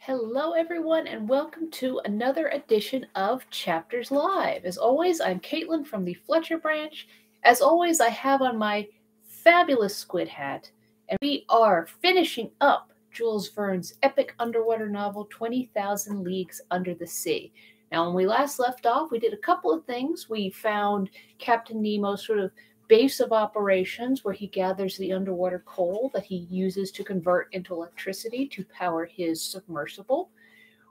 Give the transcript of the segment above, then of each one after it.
Hello, everyone, and welcome to another edition of Chapters Live. As always, I'm Katelyn from the Fletcher Branch. As always, I have on my fabulous squid hat, and we are finishing up Jules Verne's epic underwater novel, 20,000 Leagues Under the Sea. Now, when we last left off, we did a couple of things. We found Captain Nemo's sort of base of operations where he gathers the underwater coal that he uses to convert into electricity to power his submersible.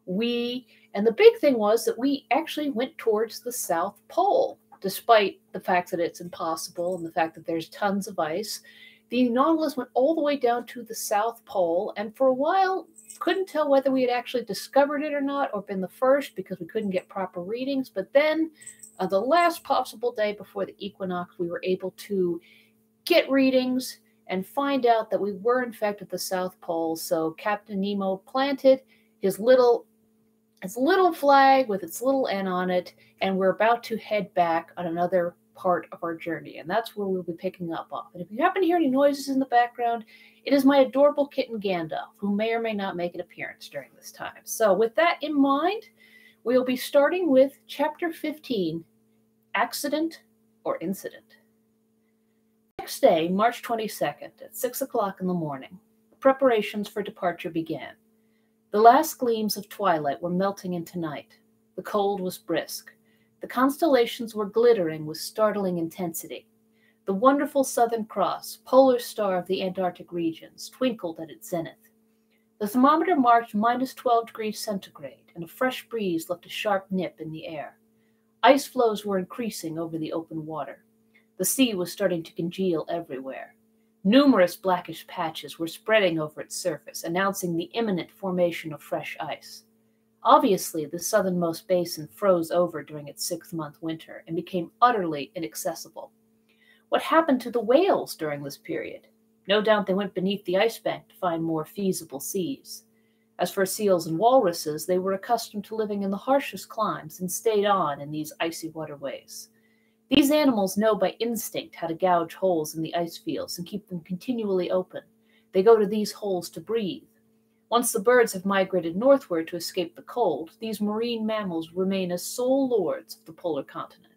And the big thing was that we actually went towards the South Pole, despite the fact that it's impossible and the fact that there's tons of ice. The Nautilus went all the way down to the South Pole, and for a while, couldn't tell whether we had actually discovered it or not, or been the first because we couldn't get proper readings. But then, the last possible day before the equinox, we were able to get readings and find out that we were in fact at the South Pole. So Captain Nemo planted his little flag with its little N on it, and we're about to head back on another part of our journey, and that's where we'll be picking up off. And if you happen to hear any noises in the background, it is my adorable kitten Gandalf, who may or may not make an appearance during this time. So with that in mind, we'll be starting with Chapter 15, Accident or Incident. Next day, March 22nd, at 6 o'clock in the morning, preparations for departure began. The last gleams of twilight were melting into night. The cold was brisk. The constellations were glittering with startling intensity. The wonderful Southern Cross, polar star of the Antarctic regions, twinkled at its zenith. The thermometer marked minus 12 degrees centigrade, and a fresh breeze left a sharp nip in the air. Ice floes were increasing over the open water. The sea was starting to congeal everywhere. Numerous blackish patches were spreading over its surface, announcing the imminent formation of fresh ice. Obviously, the southernmost basin froze over during its 6-month winter and became utterly inaccessible. What happened to the whales during this period? No doubt they went beneath the ice bank to find more feasible seas. As for seals and walruses, they were accustomed to living in the harshest climes and stayed on in these icy waterways. These animals know by instinct how to gouge holes in the ice fields and keep them continually open. They go to these holes to breathe. Once the birds have migrated northward to escape the cold, these marine mammals remain as sole lords of the polar continent.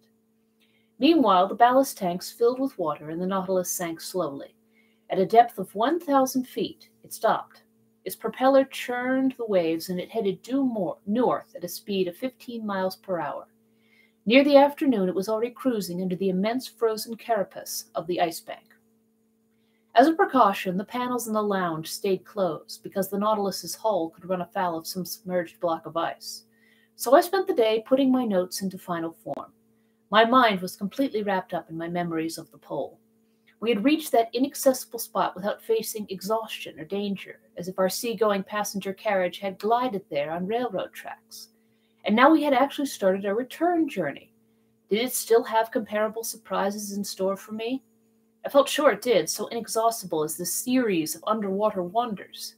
Meanwhile, the ballast tanks filled with water and the Nautilus sank slowly. At a depth of 1,000 feet, it stopped. Its propeller churned the waves and it headed due north at a speed of 15 miles per hour. Near the afternoon, it was already cruising under the immense frozen carapace of the ice bank. As a precaution, the panels in the lounge stayed closed because the Nautilus's hull could run afoul of some submerged block of ice. So I spent the day putting my notes into final form. My mind was completely wrapped up in my memories of the pole. We had reached that inaccessible spot without facing exhaustion or danger, as if our seagoing passenger carriage had glided there on railroad tracks. And now we had actually started our return journey. Did it still have comparable surprises in store for me? I felt sure it did, so inexhaustible is this series of underwater wonders.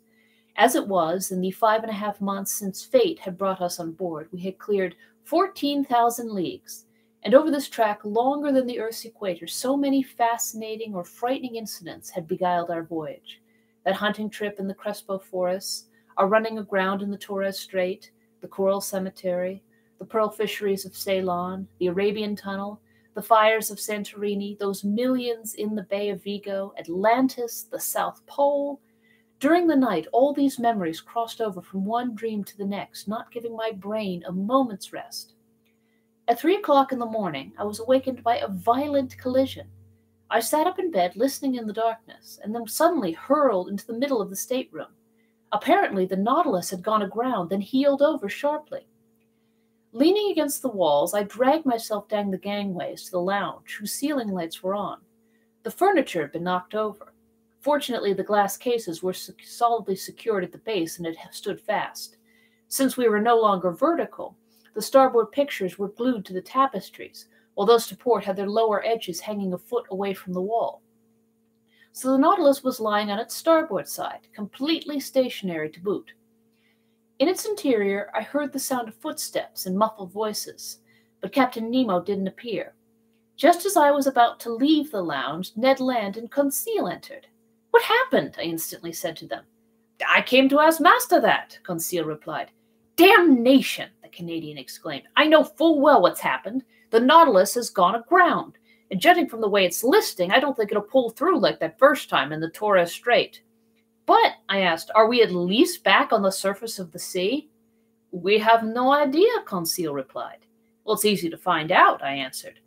As it was, in the 5.5 months since fate had brought us on board, we had cleared 14,000 leagues, and over this track longer than the Earth's equator, so many fascinating or frightening incidents had beguiled our voyage. That hunting trip in the Crespo forests, our running aground in the Torres Strait, the coral cemetery, the pearl fisheries of Ceylon, the Arabian Tunnel, the fires of Santorini, those millions in the Bay of Vigo, Atlantis, the South Pole. During the night, all these memories crossed over from one dream to the next, not giving my brain a moment's rest. At 3 o'clock in the morning, I was awakened by a violent collision. I sat up in bed, listening in the darkness, and then suddenly hurled into the middle of the stateroom. Apparently, the Nautilus had gone aground, then heeled over sharply. Leaning against the walls, I dragged myself down the gangways to the lounge, whose ceiling lights were on. The furniture had been knocked over. Fortunately, the glass cases were solidly secured at the base and had stood fast. Since we were no longer vertical, the starboard pictures were glued to the tapestries, while those to port had their lower edges hanging a foot away from the wall. So the Nautilus was lying on its starboard side, completely stationary to boot. In its interior, I heard the sound of footsteps and muffled voices, but Captain Nemo didn't appear. Just as I was about to leave the lounge, Ned Land and Conseil entered. "What happened?" I instantly said to them. I came to ask Master that, Conseil replied. Damnation, the Canadian exclaimed. I know full well what's happened. The Nautilus has gone aground, and judging from the way it's listing, I don't think it'll pull through like that first time in the Torres Strait. But, I asked, are we at least back on the surface of the sea? We have no idea, Conseil replied. Well, it's easy to find out, I answered.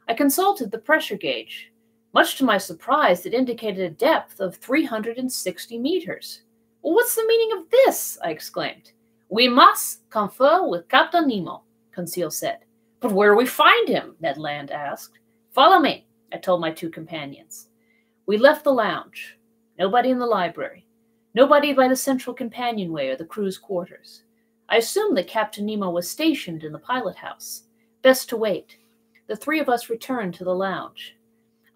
I consulted the pressure gauge. Much to my surprise, it indicated a depth of 360 meters. Well, what's the meaning of this? I exclaimed. We must confer with Captain Nemo, Conseil said. But where do we find him? Ned Land asked. Follow me, I told my two companions. We left the lounge. Nobody in the library. Nobody by the central companionway or the crew's quarters. I assumed that Captain Nemo was stationed in the pilot house. Best to wait. The three of us returned to the lounge.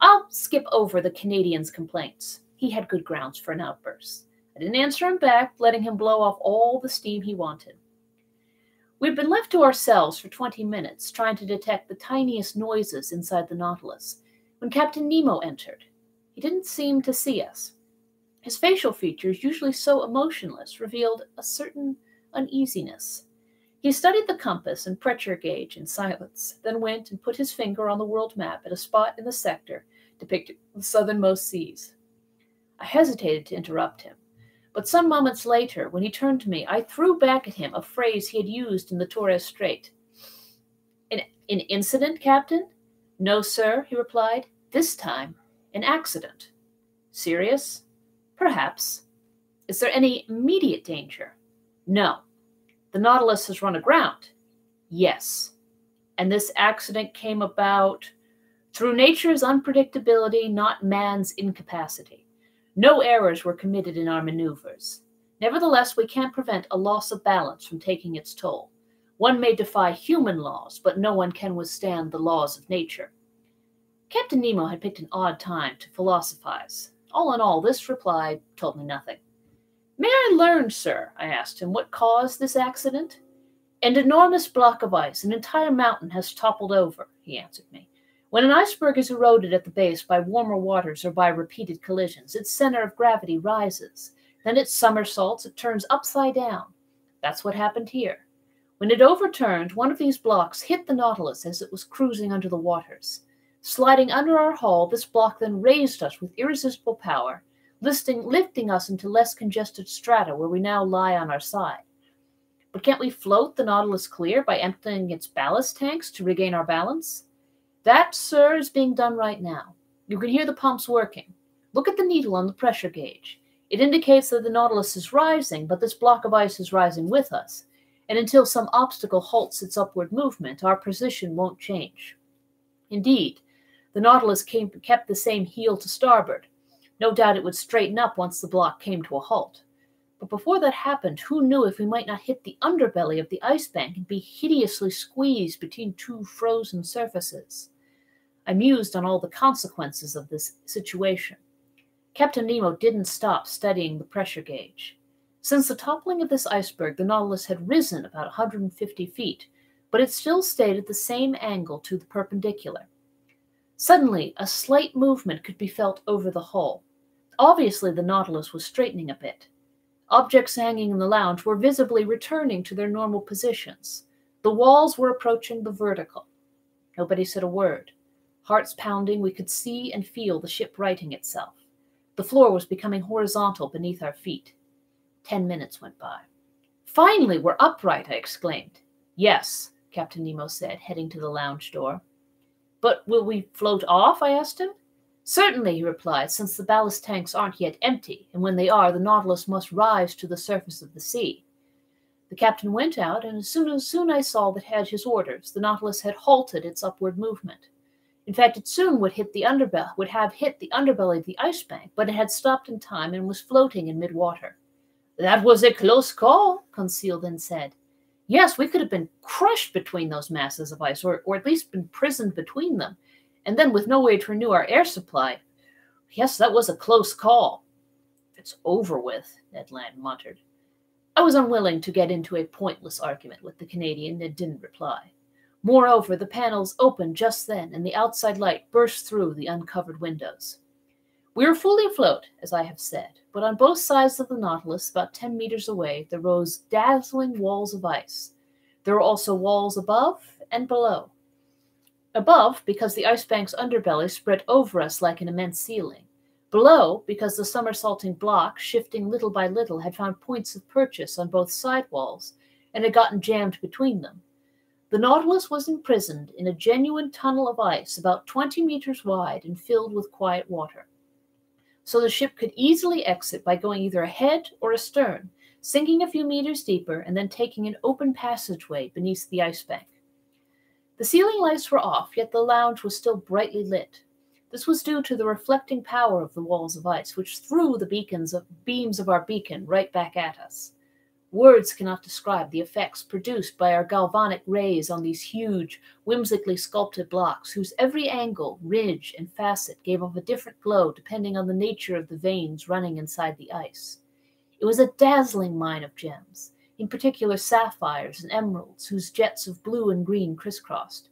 I'll skip over the Canadian's complaints. He had good grounds for an outburst. I didn't answer him back, letting him blow off all the steam he wanted. We'd been left to ourselves for 20 minutes, trying to detect the tiniest noises inside the Nautilus, when Captain Nemo entered. He didn't seem to see us. His facial features, usually so emotionless, revealed a certain uneasiness. He studied the compass and pressure gauge in silence, then went and put his finger on the world map at a spot in the sector depicting the southernmost seas. I hesitated to interrupt him, but some moments later, when he turned to me, I threw back at him a phrase he had used in the Torres Strait. An incident, Captain? No, sir, he replied. This time, an accident. Serious? Perhaps. Is there any immediate danger? No. The Nautilus has run aground? Yes. And this accident came about through nature's unpredictability, not man's incapacity. No errors were committed in our maneuvers. Nevertheless, we can't prevent a loss of balance from taking its toll. One may defy human laws, but no one can withstand the laws of nature. Captain Nemo had picked an odd time to philosophize. All in all, this reply told me nothing. May I learn, sir, I asked him, what caused this accident? An enormous block of ice, an entire mountain, has toppled over, he answered me. When an iceberg is eroded at the base by warmer waters or by repeated collisions, its center of gravity rises. Then it somersaults, it turns upside down. That's what happened here. When it overturned, one of these blocks hit the Nautilus as it was cruising under the waters. Sliding under our hull, this block then raised us with irresistible power, lifting us into less congested strata where we now lie on our side. But can't we float the Nautilus clear by emptying its ballast tanks to regain our balance? That, sir, is being done right now. You can hear the pumps working. Look at the needle on the pressure gauge. It indicates that the Nautilus is rising, but this block of ice is rising with us, and until some obstacle halts its upward movement, our position won't change. Indeed, the Nautilus kept the same heel to starboard. No doubt it would straighten up once the block came to a halt. But before that happened, who knew if we might not hit the underbelly of the ice bank and be hideously squeezed between two frozen surfaces? I mused on all the consequences of this situation. Captain Nemo didn't stop studying the pressure gauge. Since the toppling of this iceberg, the Nautilus had risen about 150 feet, but it still stayed at the same angle to the perpendicular. Suddenly, a slight movement could be felt over the hull. Obviously, the Nautilus was straightening a bit. Objects hanging in the lounge were visibly returning to their normal positions. The walls were approaching the vertical. Nobody said a word. Hearts pounding, we could see and feel the ship righting itself. The floor was becoming horizontal beneath our feet. 10 minutes went by. Finally, we're upright, I exclaimed. Yes, Captain Nemo said, heading to the lounge door. But will we float off? I asked him. Certainly, he replied, since the ballast tanks aren't yet empty, and when they are, the Nautilus must rise to the surface of the sea. The captain went out, and as soon I saw that had his orders, the Nautilus had halted its upward movement. In fact, it soon would have hit the underbelly of the ice bank, but it had stopped in time and was floating in mid-water. That was a close call, Conseil then said. Yes, we could have been crushed between those masses of ice, or at least been imprisoned between them, and then with no way to renew our air supply. Yes, that was a close call. It's over with, Ned Land muttered. I was unwilling to get into a pointless argument with the Canadian and didn't reply. Moreover, the panels opened just then, and the outside light burst through the uncovered windows. We were fully afloat, as I have said, but on both sides of the Nautilus, about 10 meters away, there rose dazzling walls of ice. There were also walls above and below. Above, because the ice bank's underbelly spread over us like an immense ceiling. Below, because the somersaulting block, shifting little by little, had found points of purchase on both side walls and had gotten jammed between them. The Nautilus was imprisoned in a genuine tunnel of ice about 20 meters wide and filled with quiet water. So the ship could easily exit by going either ahead or astern, sinking a few meters deeper and then taking an open passageway beneath the ice bank. The ceiling lights were off, yet the lounge was still brightly lit. This was due to the reflecting power of the walls of ice, which threw the beams of our beacon right back at us. Words cannot describe the effects produced by our galvanic rays on these huge, whimsically sculpted blocks, whose every angle, ridge, and facet gave off a different glow depending on the nature of the veins running inside the ice. It was a dazzling mine of gems, in particular sapphires and emeralds, whose jets of blue and green crisscrossed.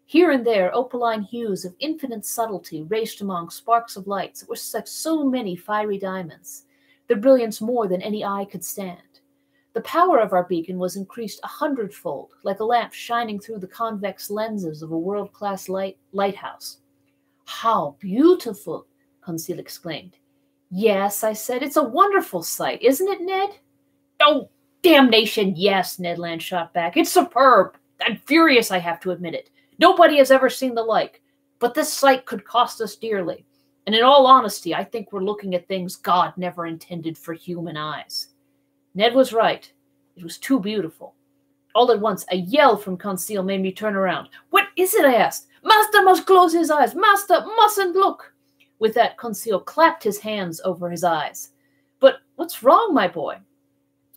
Here and there, opaline hues of infinite subtlety raced among sparks of lights that were like so many fiery diamonds, their brilliance more than any eye could stand. The power of our beacon was increased 100-fold, like a lamp shining through the convex lenses of a world-class lighthouse. "How beautiful!" Conseil exclaimed. "Yes," I said, "it's a wonderful sight, isn't it, Ned?" "Oh, damnation, yes," Ned Land shot back. "It's superb. I'm furious I have to admit it. Nobody has ever seen the like. But this sight could cost us dearly. And in all honesty, I think we're looking at things God never intended for human eyes." Ned was right. It was too beautiful. All at once, a yell from Conseil made me turn around. "What is it?" I asked. "Master must close his eyes. Master mustn't look." With that, Conseil clapped his hands over his eyes. "But what's wrong, my boy?"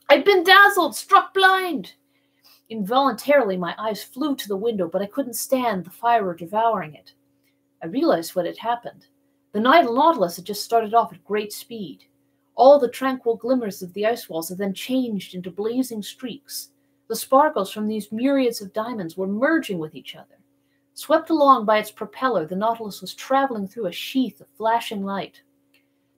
"I've been dazzled, struck blind." Involuntarily, my eyes flew to the window, but I couldn't stand the fire devouring it. I realized what had happened. The Nautilus had just started off at great speed. All the tranquil glimmers of the ice walls had then changed into blazing streaks. The sparkles from these myriads of diamonds were merging with each other. Swept along by its propeller, the Nautilus was traveling through a sheath of flashing light.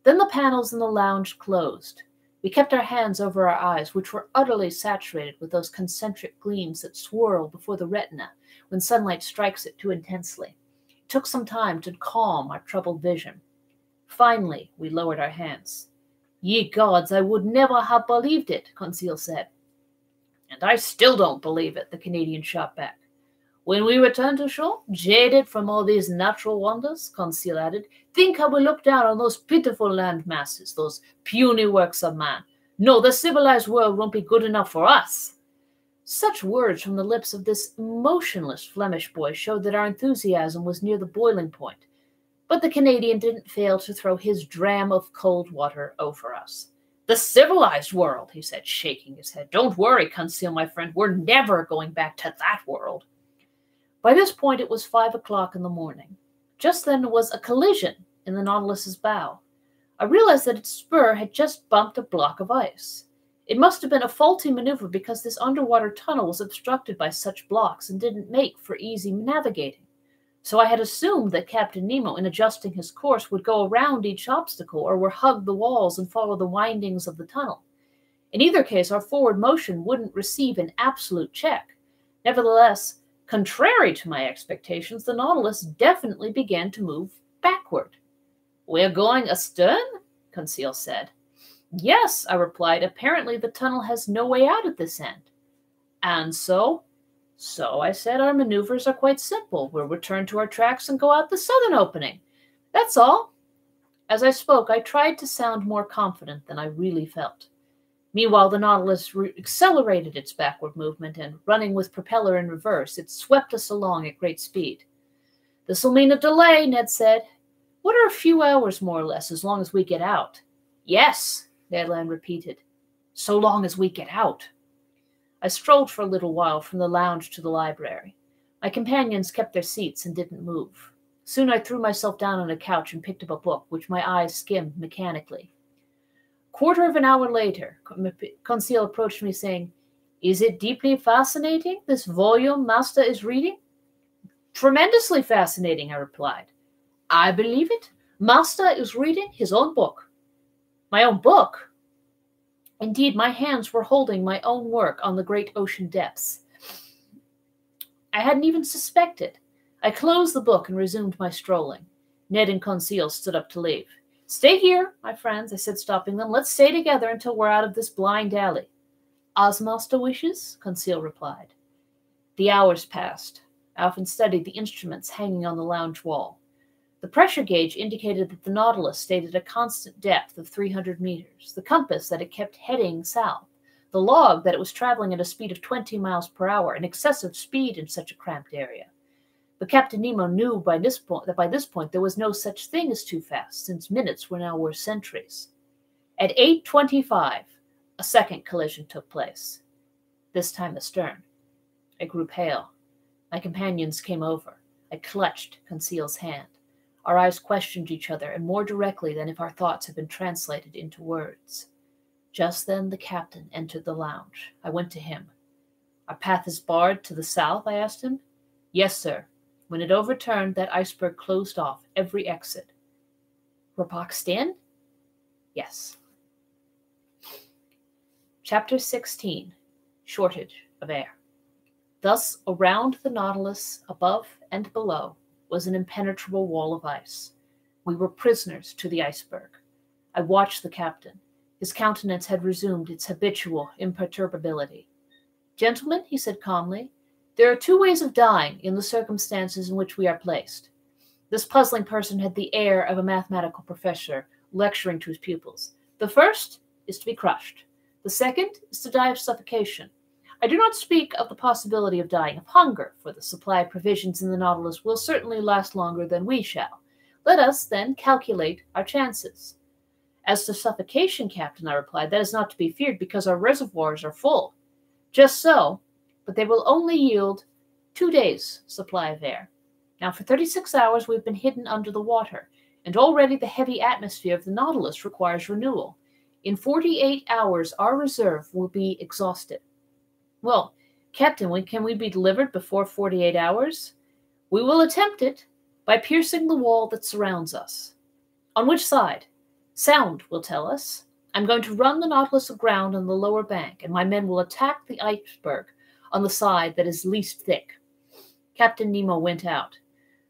Then the panels in the lounge closed. We kept our hands over our eyes, which were utterly saturated with those concentric gleams that swirl before the retina when sunlight strikes it too intensely. It took some time to calm our troubled vision. Finally, we lowered our hands. "Ye gods, I would never have believed it," Conseil said. "And I still don't believe it," the Canadian shot back. "When we return to shore, jaded from all these natural wonders," Conseil added, "think how we look down on those pitiful land masses, those puny works of man. No, the civilized world won't be good enough for us." Such words from the lips of this motionless Flemish boy showed that our enthusiasm was near the boiling point. But the Canadian didn't fail to throw his dram of cold water over us. "The civilized world," he said, shaking his head. "Don't worry, Conseil, my friend. We're never going back to that world." By this point, it was 5 o'clock in the morning. Just then there was a collision in the Nautilus's bow. I realized that its spur had just bumped a block of ice. It must have been a faulty maneuver because this underwater tunnel was obstructed by such blocks and didn't make for easy navigating. So I had assumed that Captain Nemo, in adjusting his course, would go around each obstacle or would hug the walls and follow the windings of the tunnel. In either case, our forward motion wouldn't receive an absolute check. Nevertheless, contrary to my expectations, the Nautilus definitely began to move backward. "We're going astern?" Conseil said. "Yes," I replied. "Apparently the tunnel has no way out at this end." "And so?" "So," I said, "our maneuvers are quite simple. We'll return to our tracks and go out the southern opening. That's all." As I spoke, I tried to sound more confident than I really felt. Meanwhile, the Nautilus accelerated its backward movement, and, running with propeller in reverse, it swept us along at great speed. "This'll mean a delay," Ned said. "What are a few hours, more or less, as long as we get out?" "Yes," Ned Land repeated. "So long as we get out." I strolled for a little while from the lounge to the library. My companions kept their seats and didn't move. Soon I threw myself down on a couch and picked up a book, which my eyes skimmed mechanically. Quarter of an hour later, Conseil approached me, saying, "Is it deeply fascinating, this volume Master is reading?" "Tremendously fascinating," I replied. "I believe it. Master is reading his own book. My own book? Indeed, my hands were holding my own work on the great ocean depths. I hadn't even suspected. I closed the book and resumed my strolling. Ned and Conseil stood up to leave. Stay here, my friends, I said, stopping them. Let's stay together until we're out of this blind alley. As master wishes, Conseil replied. The hours passed. I often studied the instruments hanging on the lounge wall. The pressure gauge indicated that the Nautilus stayed at a constant depth of 300 meters, the compass that it kept heading south, the log that it was traveling at a speed of 20 miles per hour, an excessive speed in such a cramped area. But Captain Nemo knew that by this point there was no such thing as too fast, since minutes were now worth centuries. At 8:25, a second collision took place, this time astern. I grew pale. My companions came over. I clutched Conseil's hand. Our eyes questioned each other, and more directly than if our thoughts had been translated into words. Just then the captain entered the lounge. I went to him. Our path is barred to the south, I asked him. Yes, sir. When it overturned, that iceberg closed off every exit. We're boxed in? Yes. Chapter 16. Shortage of air. Thus, around the Nautilus, above and below, was an impenetrable wall of ice. We were prisoners to the iceberg. I watched the captain. His countenance had resumed its habitual imperturbability. Gentlemen, he said calmly, there are two ways of dying in the circumstances in which we are placed. This puzzling person had the air of a mathematical professor lecturing to his pupils. The first is to be crushed. The second is to die of suffocation. I do not speak of the possibility of dying of hunger, for the supply of provisions in the Nautilus will certainly last longer than we shall. Let us, then, calculate our chances. As to suffocation, Captain, I replied, that is not to be feared because our reservoirs are full. Just so, but they will only yield 2 days' supply of air. Now, for 36 hours we've been hidden under the water, and already the heavy atmosphere of the Nautilus requires renewal. In 48 hours, our reserve will be exhausted. Well, Captain, can we be delivered before 48 hours? We will attempt it by piercing the wall that surrounds us. On which side? Sound will tell us. I'm going to run the Nautilus aground on the lower bank, and my men will attack the iceberg on the side that is least thick. Captain Nemo went out.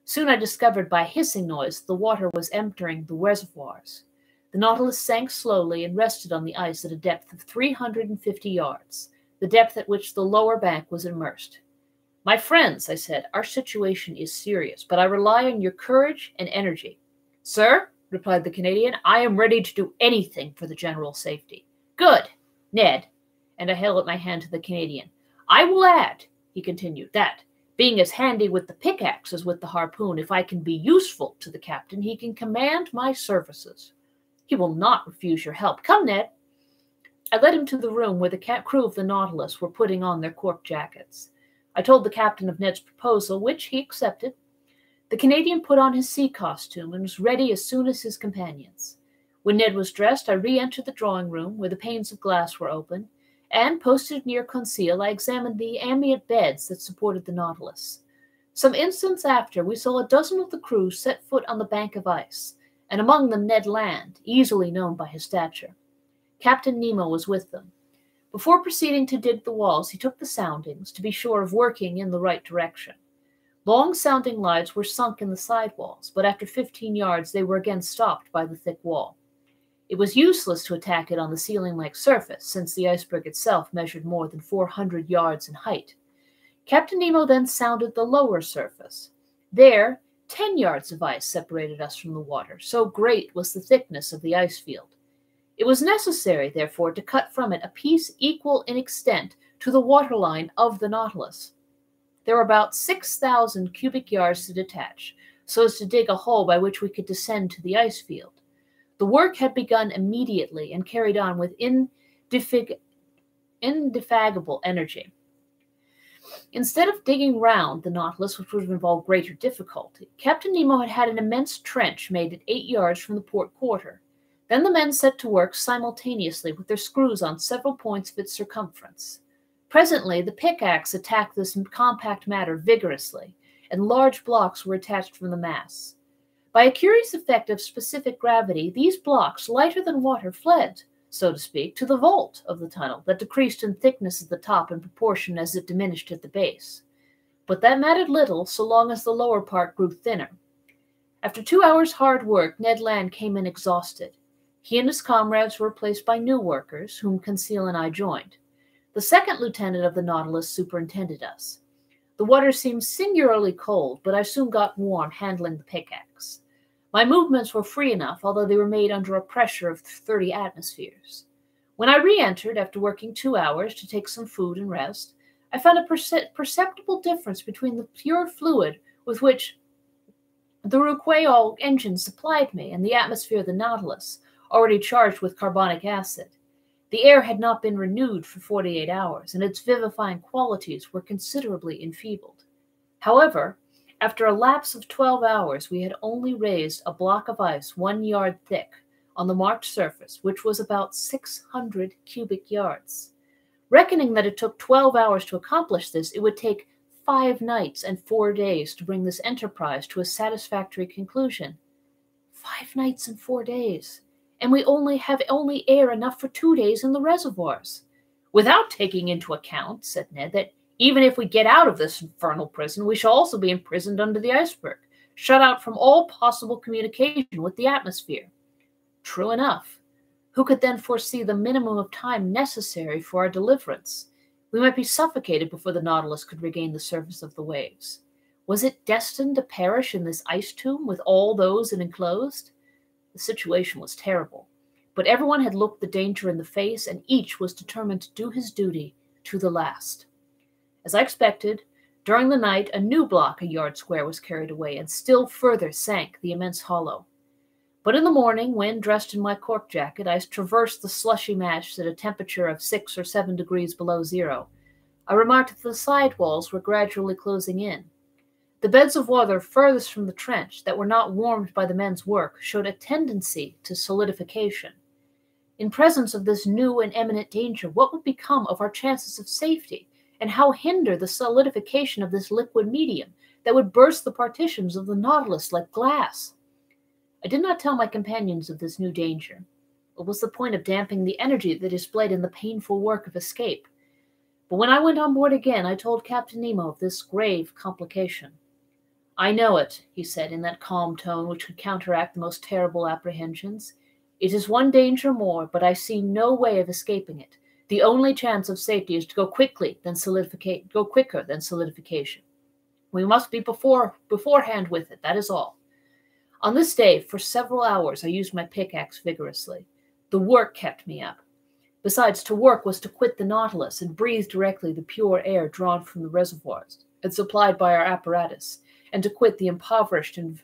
Soon I discovered by a hissing noise that the water was entering the reservoirs. The Nautilus sank slowly and rested on the ice at a depth of 350 yards, the depth at which the lower bank was immersed. My friends, I said, our situation is serious, but I rely on your courage and energy. Sir, replied the Canadian, I am ready to do anything for the general safety. Good, Ned, and I held out my hand to the Canadian. I will add, he continued, that, being as handy with the pickaxe as with the harpoon, if I can be useful to the captain, he can command my services. He will not refuse your help. Come, Ned. I led him to the room where the crew of the Nautilus were putting on their cork jackets. I told the captain of Ned's proposal, which he accepted. The Canadian put on his sea costume and was ready as soon as his companions. When Ned was dressed, I re-entered the drawing room where the panes of glass were open, and, posted near Conseil, I examined the ambient beds that supported the Nautilus. Some instants after, we saw a dozen of the crew set foot on the bank of ice, and among them Ned Land, easily known by his stature. Captain Nemo was with them. Before proceeding to dig the walls, he took the soundings, to be sure of working in the right direction. Long sounding lines were sunk in the side walls, but after 15 yards they were again stopped by the thick wall. It was useless to attack it on the ceiling-like surface, since the iceberg itself measured more than 400 yards in height. Captain Nemo then sounded the lower surface. There, 10 yards of ice separated us from the water, so great was the thickness of the ice field. It was necessary, therefore, to cut from it a piece equal in extent to the waterline of the Nautilus. There were about 6,000 cubic yards to detach, so as to dig a hole by which we could descend to the ice field. The work had begun immediately and carried on with indefatigable energy. Instead of digging round the Nautilus, which would have involved greater difficulty, Captain Nemo had an immense trench made at 8 yards from the port quarter. Then the men set to work simultaneously with their screws on several points of its circumference. Presently, the pickaxe attacked this compact matter vigorously, and large blocks were attached from the mass. By a curious effect of specific gravity, these blocks, lighter than water, fled, so to speak, to the vault of the tunnel that decreased in thickness at the top in proportion as it diminished at the base. But that mattered little so long as the lower part grew thinner. After 2 hours' hard work, Ned Land came in exhausted. He and his comrades were replaced by new workers, whom Conseil and I joined. The second lieutenant of the Nautilus superintended us. The water seemed singularly cold, but I soon got warm handling the pickaxe. My movements were free enough, although they were made under a pressure of 30 atmospheres. When I re-entered after working 2 hours to take some food and rest, I found a perceptible difference between the pure fluid with which the Ruquaol engine supplied me and the atmosphere of the Nautilus, already charged with carbonic acid. The air had not been renewed for 48 hours, and its vivifying qualities were considerably enfeebled. However, after a lapse of 12 hours, we had only raised a block of ice 1 yard thick on the marked surface, which was about 600 cubic yards. Reckoning that it took 12 hours to accomplish this, it would take 5 nights and 4 days to bring this enterprise to a satisfactory conclusion. 5 nights and 4 days, and we have only air enough for 2 days in the reservoirs. Without taking into account, said Ned, that even if we get out of this infernal prison, we shall also be imprisoned under the iceberg, shut out from all possible communication with the atmosphere. True enough. Who could then foresee the minimum of time necessary for our deliverance? We might be suffocated before the Nautilus could regain the surface of the waves. Was it destined to perish in this ice tomb with all those it enclosed? The situation was terrible, but everyone had looked the danger in the face, and each was determined to do his duty to the last. As I expected, during the night a new block a yard square was carried away, and still further sank the immense hollow. But in the morning, when, dressed in my cork jacket, I traversed the slushy match at a temperature of 6 or 7 degrees below zero, I remarked that the side walls were gradually closing in. The beds of water furthest from the trench, that were not warmed by the men's work, showed a tendency to solidification. In presence of this new and imminent danger, what would become of our chances of safety, and how hinder the solidification of this liquid medium that would burst the partitions of the Nautilus like glass? I did not tell my companions of this new danger. What was the point of damping the energy they displayed in the painful work of escape? But when I went on board again, I told Captain Nemo of this grave complication. "I know it," he said in that calm tone which could counteract the most terrible apprehensions. "It is one danger more, but I see no way of escaping it. The only chance of safety is to go quicker than solidification. We must be beforehand with it, that is all." On this day, for several hours, I used my pickaxe vigorously. The work kept me up. Besides, to work was to quit the Nautilus and breathe directly the pure air drawn from the reservoirs and supplied by our apparatus, and to quit the impoverished and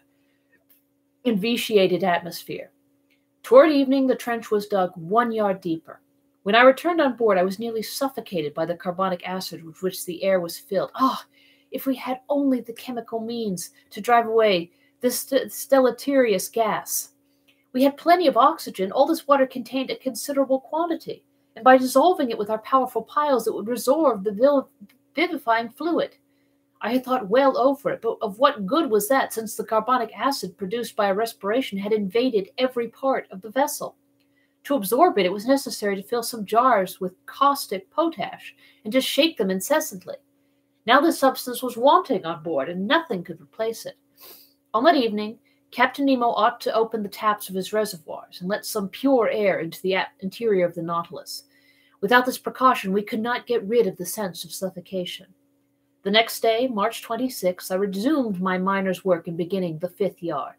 vitiated atmosphere. Toward evening, the trench was dug 1 yard deeper. When I returned on board, I was nearly suffocated by the carbonic acid with which the air was filled. Ah, if we had only the chemical means to drive away this deleterious gas. We had plenty of oxygen. All this water contained a considerable quantity, and by dissolving it with our powerful piles, it would resorb the vivifying fluid. I had thought well over it, but of what good was that, since the carbonic acid produced by our respiration had invaded every part of the vessel? To absorb it, it was necessary to fill some jars with caustic potash and to shake them incessantly. Now this substance was wanting on board, and nothing could replace it. On that evening, Captain Nemo ought to open the taps of his reservoirs and let some pure air into the interior of the Nautilus. Without this precaution, we could not get rid of the sense of suffocation. The next day, March 26, I resumed my miner's work in beginning the 5th yard.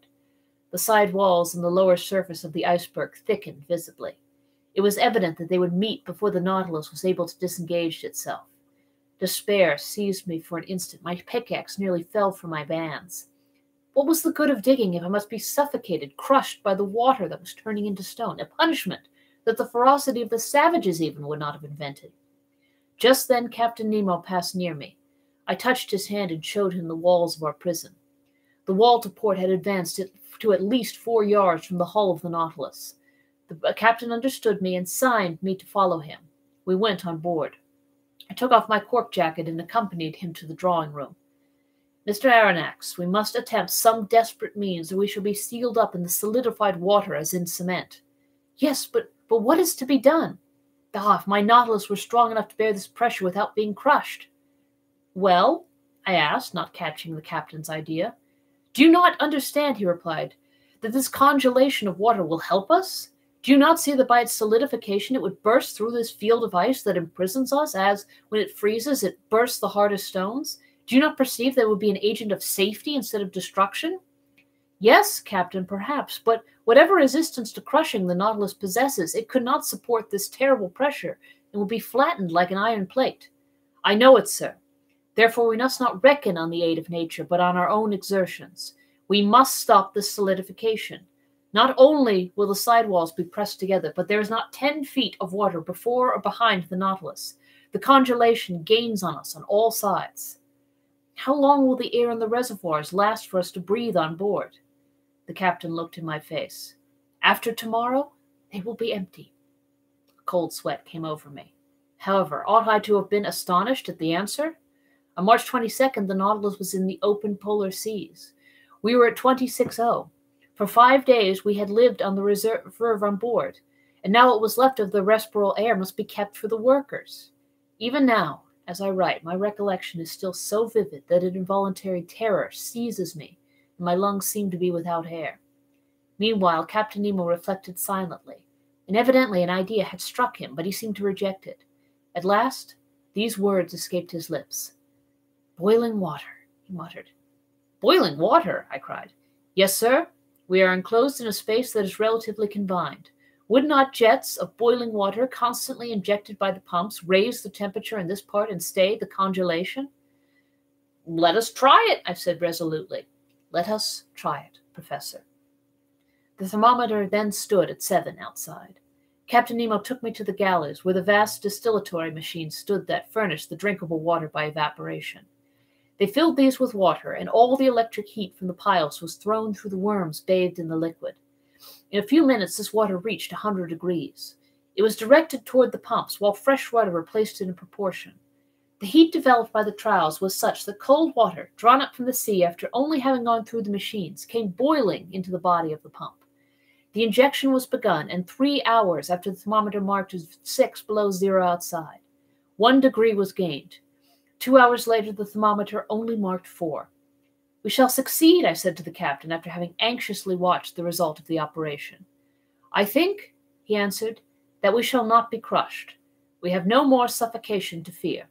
The side walls and the lower surface of the iceberg thickened visibly. It was evident that they would meet before the Nautilus was able to disengage itself. Despair seized me for an instant. My pickaxe nearly fell from my bands. What was the good of digging if I must be suffocated, crushed by the water that was turning into stone, a punishment that the ferocity of the savages even would not have invented? Just then Captain Nemo passed near me. I touched his hand and showed him the walls of our prison. The wall to port had advanced to at least 4 yards from the hull of the Nautilus. The captain understood me and signed me to follow him. We went on board. I took off my cork jacket and accompanied him to the drawing room. Mr. Aronnax, we must attempt some desperate means, or we shall be sealed up in the solidified water as in cement. Yes, but what is to be done? Ah, if my Nautilus were strong enough to bear this pressure without being crushed. Well, I asked, not catching the captain's idea. Do you not understand, he replied, that this congelation of water will help us? Do you not see that by its solidification it would burst through this field of ice that imprisons us, as, when it freezes, it bursts the hardest stones? Do you not perceive that it would be an agent of safety instead of destruction? Yes, Captain, perhaps, but whatever resistance to crushing the Nautilus possesses, it could not support this terrible pressure, and will be flattened like an iron plate. I know it, sir. Therefore we must not reckon on the aid of nature, but on our own exertions. We must stop this solidification. Not only will the sidewalls be pressed together, but there is not 10 feet of water before or behind the Nautilus. The congelation gains on us on all sides. How long will the air in the reservoirs last for us to breathe on board? The captain looked in my face. After tomorrow, they will be empty. A cold sweat came over me. However, ought I to have been astonished at the answer? On March 22nd, the Nautilus was in the open polar seas. We were at 26°. For 5 days we had lived on the reserve on board, and now what was left of the respirable air must be kept for the workers. Even now, as I write, my recollection is still so vivid that an involuntary terror seizes me, and my lungs seem to be without air. Meanwhile, Captain Nemo reflected silently, and evidently an idea had struck him, but he seemed to reject it. At last, these words escaped his lips. "Boiling water," he muttered. "Boiling water?" I cried. "Yes, sir. We are enclosed in a space that is relatively confined. Would not jets of boiling water, constantly injected by the pumps, raise the temperature in this part and stay the congelation?" "Let us try it," I said resolutely. "Let us try it, Professor." The thermometer then stood at 7 outside. Captain Nemo took me to the galleys, where the vast distillatory machines stood that furnished the drinkable water by evaporation. They filled these with water, and all the electric heat from the piles was thrown through the worms bathed in the liquid. In a few minutes this water reached 100 degrees. It was directed toward the pumps, while fresh water replaced it in proportion. The heat developed by the trials was such that cold water, drawn up from the sea after only having gone through the machines, came boiling into the body of the pump. The injection was begun, and 3 hours after the thermometer marked 6 below zero outside. 1 degree was gained. 2 hours later the thermometer only marked 4. "We shall succeed," I said to the captain, after having anxiously watched the result of the operation. "I think," he answered, "that we shall not be crushed. We have no more suffocation to fear."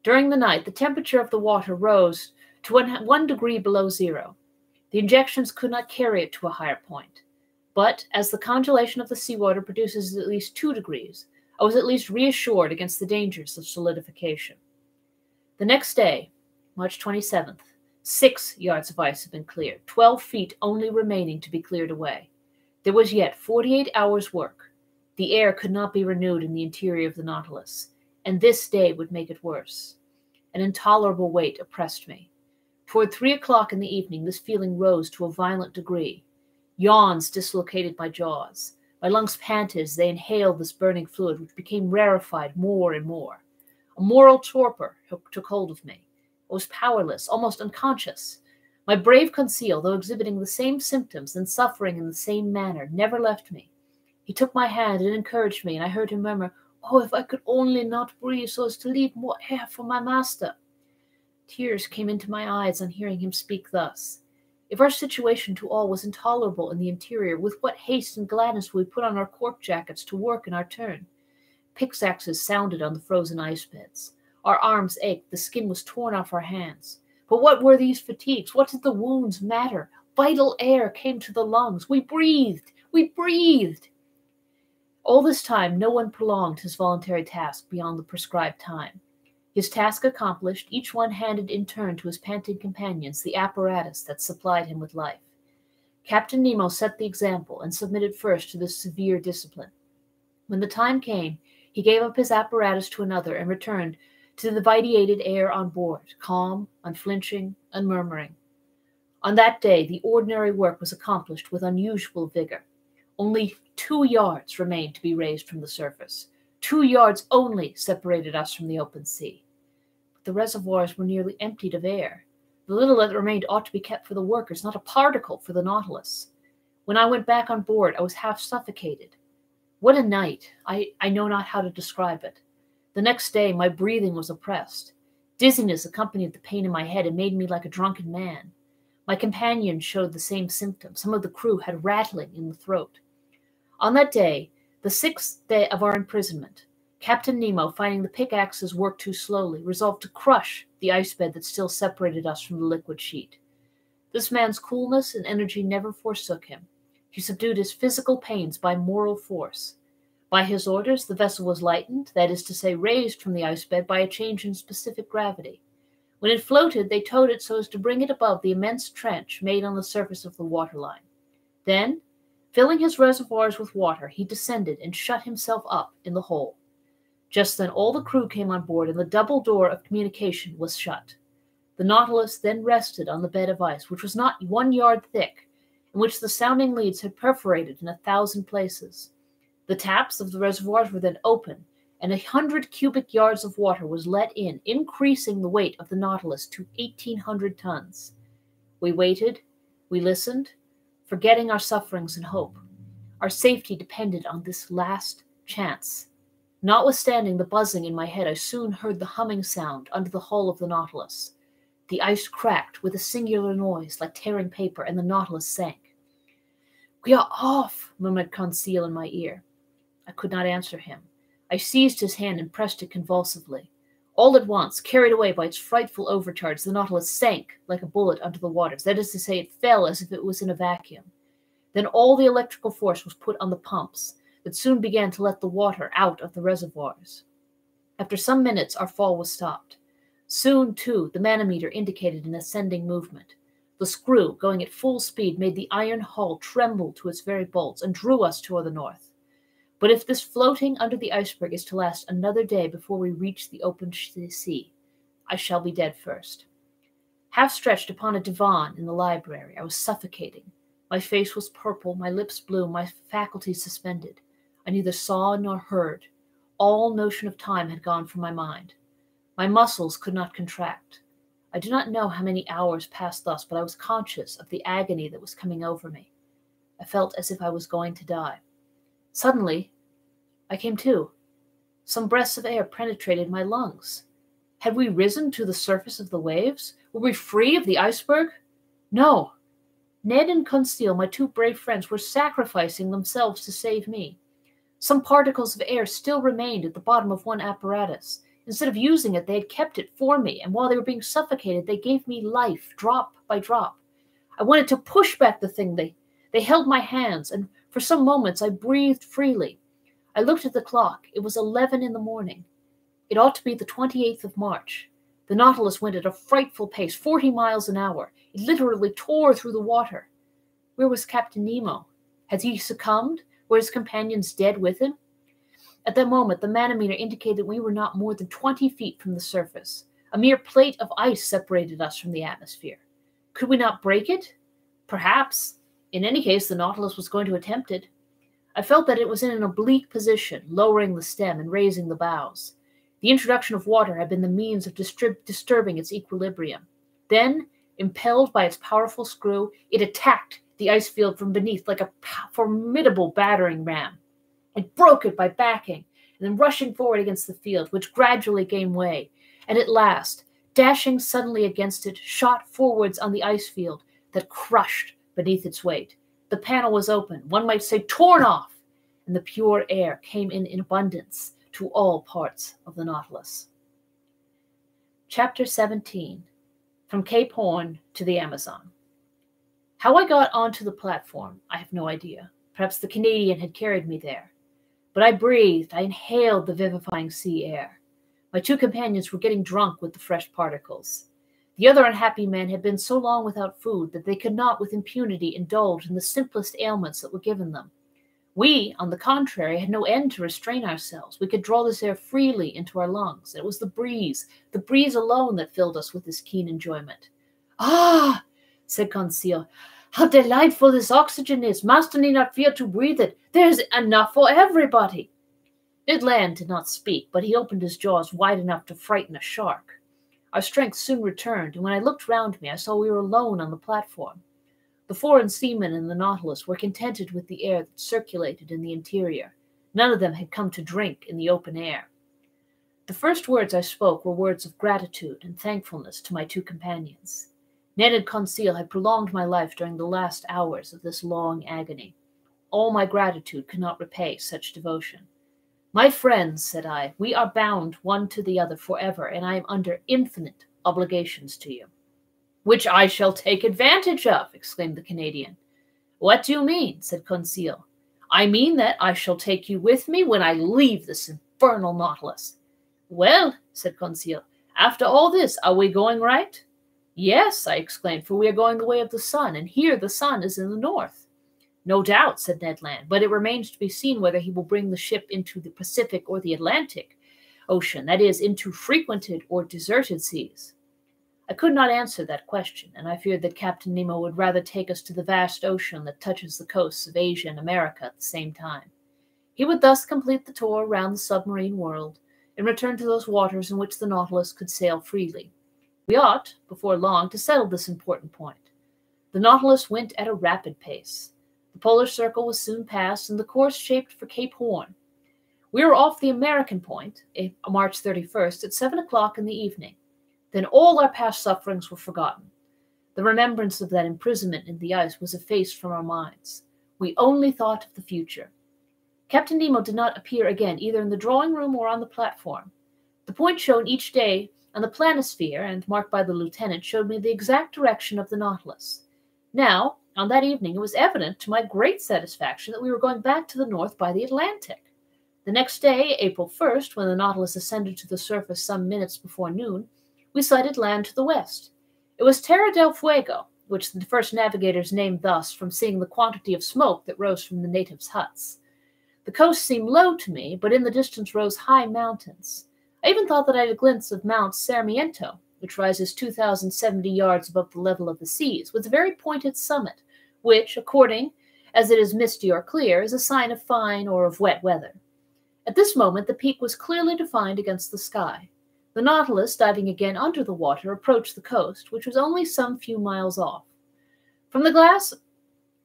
During the night the temperature of the water rose to 1 degree below zero. The injections could not carry it to a higher point. But, as the congelation of the seawater produces at least 2 degrees, I was at least reassured against the dangers of solidification. The next day, March 27th, 6 yards of ice had been cleared, 12 feet only remaining to be cleared away. There was yet 48 hours' work. The air could not be renewed in the interior of the Nautilus, and this day would make it worse. An intolerable weight oppressed me. Toward 3 o'clock in the evening this feeling rose to a violent degree. Yawns dislocated my jaws. My lungs panted as they inhaled this burning fluid, which became rarefied more and more. A moral torpor took hold of me. I was powerless, almost unconscious. My brave Conseil, though exhibiting the same symptoms and suffering in the same manner, never left me. He took my hand and encouraged me, and I heard him murmur, "Oh, if I could only not breathe so as to leave more air for my master." Tears came into my eyes on hearing him speak thus. If our situation to all was intolerable in the interior, with what haste and gladness would we put on our cork jackets to work in our turn? Pickaxes sounded on the frozen ice beds. Our arms ached, the skin was torn off our hands. But what were these fatigues? What did the wounds matter? Vital air came to the lungs. We breathed! We breathed! All this time no one prolonged his voluntary task beyond the prescribed time. His task accomplished, each one handed in turn to his panting companions the apparatus that supplied him with life. Captain Nemo set the example and submitted first to this severe discipline. When the time came, he gave up his apparatus to another and returned to the vitiated air on board, calm, unflinching, unmurmuring. On that day the ordinary work was accomplished with unusual vigor. Only 2 yards remained to be raised from the surface. 2 yards only separated us from the open sea. But the reservoirs were nearly emptied of air. The little that remained ought to be kept for the workers, not a particle for the Nautilus. When I went back on board, I was half suffocated. What a night! I know not how to describe it. The next day, my breathing was oppressed. Dizziness accompanied the pain in my head and made me like a drunken man. My companions showed the same symptoms. Some of the crew had rattling in the throat. On that day, the 6th day of our imprisonment, Captain Nemo, finding the pickaxes work too slowly, resolved to crush the ice bed that still separated us from the liquid sheet. This man's coolness and energy never forsook him. He subdued his physical pains by moral force. By his orders, the vessel was lightened, that is to say, raised from the ice bed by a change in specific gravity. When it floated, they towed it so as to bring it above the immense trench made on the surface of the waterline. Then, filling his reservoirs with water, he descended and shut himself up in the hole. Just then all the crew came on board, and the double door of communication was shut. The Nautilus then rested on the bed of ice, which was not 1 yard thick, and which the sounding leads had perforated in 1,000 places. The taps of the reservoirs were then open, and 100 cubic yards of water was let in, increasing the weight of the Nautilus to 1,800 tons. We waited, we listened, forgetting our sufferings and hope. Our safety depended on this last chance. Notwithstanding the buzzing in my head, I soon heard the humming sound under the hull of the Nautilus. The ice cracked with a singular noise like tearing paper, and the Nautilus sank. "We are off," murmured Conseil in my ear. I could not answer him. I seized his hand and pressed it convulsively. All at once, carried away by its frightful overcharge, the Nautilus sank like a bullet under the waters. That is to say, it fell as if it was in a vacuum. Then all the electrical force was put on the pumps, that soon began to let the water out of the reservoirs. After some minutes, our fall was stopped. Soon, too, the manometer indicated an ascending movement. The screw, going at full speed, made the iron hull tremble to its very bolts and drew us toward the north. But if this floating under the iceberg is to last another day before we reach the open sea, I shall be dead first. Half stretched upon a divan in the library, I was suffocating. My face was purple, my lips blue, my faculties suspended. I neither saw nor heard. All notion of time had gone from my mind. My muscles could not contract. I do not know how many hours passed thus, but I was conscious of the agony that was coming over me. I felt as if I was going to die. Suddenly, I came to. Some breaths of air penetrated my lungs. Had we risen to the surface of the waves? Were we free of the iceberg? No. Ned and Conseil, my 2 brave friends, were sacrificing themselves to save me. Some particles of air still remained at the bottom of one apparatus. Instead of using it, they had kept it for me, and while they were being suffocated, they gave me life, drop by drop. I wanted to push back the thing. They held my hands, and for some moments I breathed freely. I looked at the clock. It was 11 in the morning. It ought to be the 28th of March. The Nautilus went at a frightful pace, 40 miles an hour. It literally tore through the water. Where was Captain Nemo? Had he succumbed? Were his companions dead with him? At that moment, the manometer indicated that we were not more than 20 feet from the surface. A mere plate of ice separated us from the atmosphere. Could we not break it? Perhaps. In any case, the Nautilus was going to attempt it. I felt that it was in an oblique position, lowering the stem and raising the bows. The introduction of water had been the means of disturbing its equilibrium. Then, impelled by its powerful screw, it attacked the ice field from beneath like a formidable battering ram. It broke it by backing, and then rushing forward against the field, which gradually gave way, and at last, dashing suddenly against it, shot forwards on the ice field that crushed beneath its weight. The panel was open, one might say torn off, and the pure air came in abundance to all parts of the Nautilus. Chapter 17. From Cape Horn to the Amazon. How I got onto the platform, I have no idea. Perhaps the Canadian had carried me there. But I breathed, I inhaled the vivifying sea air. My 2 companions were getting drunk with the fresh particles. The other unhappy men had been so long without food that they could not with impunity indulge in the simplest ailments that were given them. We, on the contrary, had no end to restrain ourselves. We could draw this air freely into our lungs. It was the breeze alone that filled us with this keen enjoyment. "Ah," said Conseil, "how delightful this oxygen is! Master need not fear to breathe it. There's enough for everybody." Ned Land did not speak, but he opened his jaws wide enough to frighten a shark. Our strength soon returned, and when I looked round me, I saw we were alone on the platform. The foreign seamen in the Nautilus were contented with the air that circulated in the interior. None of them had come to drink in the open air. The first words I spoke were words of gratitude and thankfulness to my two companions. Ned and Conseil had prolonged my life during the last hours of this long agony. All my gratitude could not repay such devotion. "My friends," said I, "we are bound one to the other forever, and I am under infinite obligations to you." "Which I shall take advantage of," exclaimed the Canadian. "What do you mean?" said Conseil. "I mean that I shall take you with me when I leave this infernal Nautilus." "Well," said Conseil, "after all this, are we going right?" "Yes," I exclaimed, "for we are going the way of the sun, and here the sun is in the north." "No doubt," said Ned Land, "but it remains to be seen whether he will bring the ship into the Pacific or the Atlantic Ocean, that is, into frequented or deserted seas." I could not answer that question, and I feared that Captain Nemo would rather take us to the vast ocean that touches the coasts of Asia and America at the same time. He would thus complete the tour round the submarine world, and return to those waters in which the Nautilus could sail freely. We ought, before long, to settle this important point. The Nautilus went at a rapid pace. The polar circle was soon passed, and the course shaped for Cape Horn. We were off the American point, March 31st, at 7 o'clock in the evening. Then all our past sufferings were forgotten. The remembrance of that imprisonment in the ice was effaced from our minds. We only thought of the future. Captain Nemo did not appear again either in the drawing-room or on the platform. The point shown each day on the planisphere and marked by the lieutenant showed me the exact direction of the Nautilus. Now, on that evening, it was evident to my great satisfaction that we were going back to the north by the Atlantic. The next day, April 1st, when the Nautilus ascended to the surface some minutes before noon, we sighted land to the west. It was Terra del Fuego, which the first navigators named thus from seeing the quantity of smoke that rose from the natives' huts. The coast seemed low to me, but in the distance rose high mountains. I even thought that I had a glimpse of Mount Sarmiento, which rises 2,070 yards above the level of the seas, with a very pointed summit, which, according as it is misty or clear, is a sign of fine or of wet weather. At this moment the peak was clearly defined against the sky. The Nautilus, diving again under the water, approached the coast, which was only some few miles off. From the glass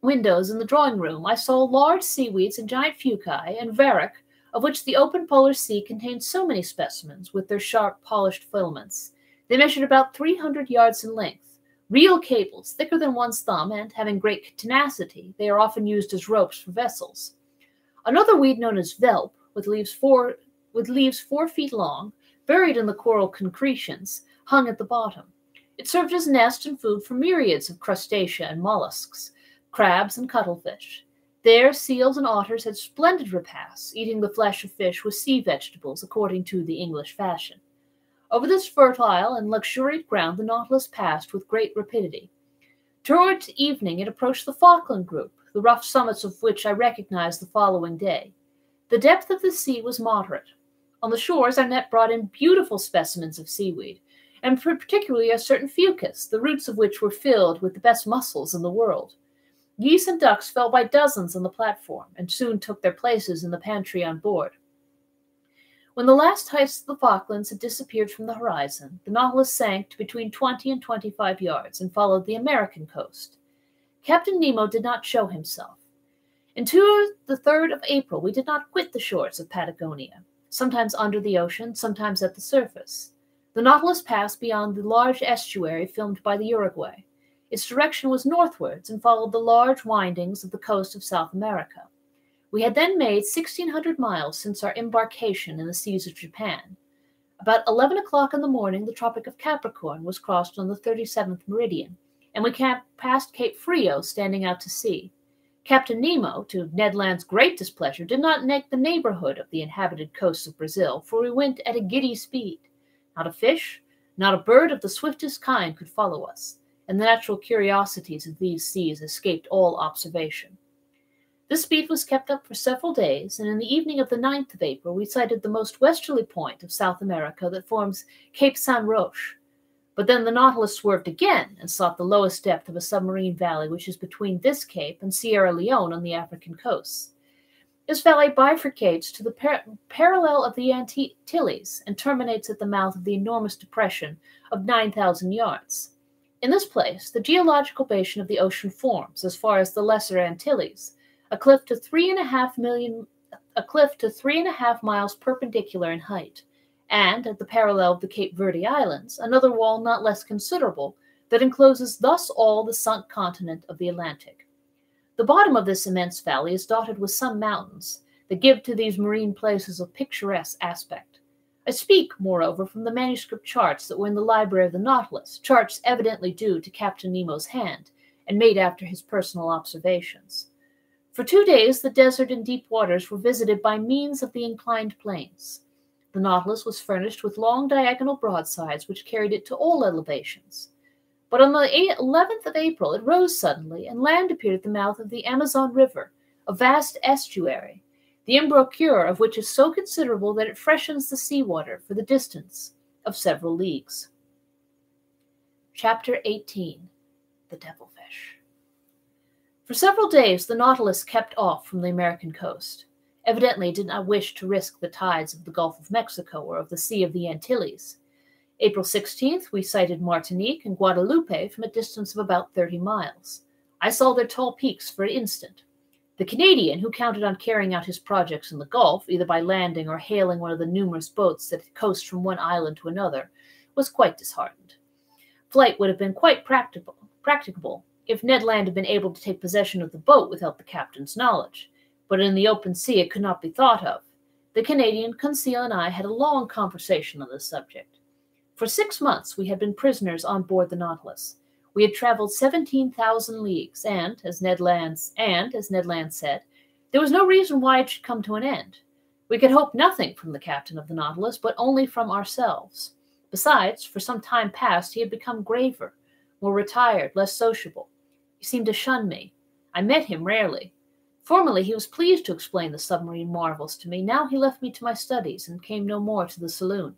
windows in the drawing-room I saw large seaweeds and giant fuci and varrock, of which the open polar sea contained so many specimens, with their sharp, polished filaments. They measured about 300 yards in length. Real cables, thicker than one's thumb, and having great tenacity, they are often used as ropes for vessels. Another weed known as velp, with leaves 4 feet long, buried in the coral concretions, hung at the bottom. It served as nest and food for myriads of crustacea and mollusks, crabs and cuttlefish. There, seals and otters had splendid repasts, eating the flesh of fish with sea vegetables according to the English fashion. Over this fertile and luxuriant ground the Nautilus passed with great rapidity. Toward evening it approached the Falkland group, the rough summits of which I recognized the following day. The depth of the sea was moderate. On the shores our net brought in beautiful specimens of seaweed, and particularly a certain fucus, the roots of which were filled with the best mussels in the world. Geese and ducks fell by dozens on the platform, and soon took their places in the pantry on board. When the last heights of the Falklands had disappeared from the horizon, the Nautilus sank to between 20 and 25 yards and followed the American coast. Captain Nemo did not show himself. Until the 3rd of April we did not quit the shores of Patagonia, sometimes under the ocean, sometimes at the surface. The Nautilus passed beyond the large estuary filmed by the Uruguay. Its direction was northwards and followed the large windings of the coast of South America. We had then made 1,600 miles since our embarkation in the seas of Japan. About 11 o'clock in the morning, the Tropic of Capricorn was crossed on the 37th meridian, and we passed Cape Frio, standing out to sea. Captain Nemo, to Ned Land's great displeasure, did not make the neighborhood of the inhabited coasts of Brazil, for we went at a giddy speed. Not a fish, not a bird of the swiftest kind could follow us, and the natural curiosities of these seas escaped all observation. This speed was kept up for several days, and in the evening of the 9th of April we sighted the most westerly point of South America that forms Cape San Roche. But then the Nautilus swerved again and sought the lowest depth of a submarine valley which is between this cape and Sierra Leone on the African coast. This valley bifurcates to the parallel of the Antilles and terminates at the mouth of the enormous depression of 9,000 yards. In this place, the geological basin of the ocean forms, as far as the Lesser Antilles, a cliff to 3.5 miles perpendicular in height, and, at the parallel of the Cape Verde Islands, another wall not less considerable that encloses thus all the sunk continent of the Atlantic. The bottom of this immense valley is dotted with some mountains that give to these marine places a picturesque aspect. I speak, moreover, from the manuscript charts that were in the library of the Nautilus, charts evidently due to Captain Nemo's hand and made after his personal observations. For 2 days, the desert and deep waters were visited by means of the inclined planes. The Nautilus was furnished with long diagonal broadsides which carried it to all elevations. But on the 11th of April it rose suddenly, and land appeared at the mouth of the Amazon River, a vast estuary, the embouchure of which is so considerable that it freshens the sea-water for the distance of several leagues. Chapter 18. The Devilfish. For several days the Nautilus kept off from the American coast. Evidently it did not wish to risk the tides of the Gulf of Mexico or of the Sea of the Antilles. April 16th, we sighted Martinique and Guadeloupe from a distance of about 30 miles. I saw their tall peaks for an instant. The Canadian, who counted on carrying out his projects in the Gulf, either by landing or hailing one of the numerous boats that coast from one island to another, was quite disheartened. Flight would have been quite practicable if Ned Land had been able to take possession of the boat without the captain's knowledge, but in the open sea it could not be thought of. The Canadian, Conseil, and I had a long conversation on this subject. For 6 months we had been prisoners on board the Nautilus. We had traveled 17,000 leagues, and, as Ned Land said, there was no reason why it should come to an end. We could hope nothing from the captain of the Nautilus, but only from ourselves. Besides, for some time past he had become graver, more retired, less sociable. He seemed to shun me. I met him rarely. Formerly he was pleased to explain the submarine marvels to me. Now he left me to my studies and came no more to the saloon.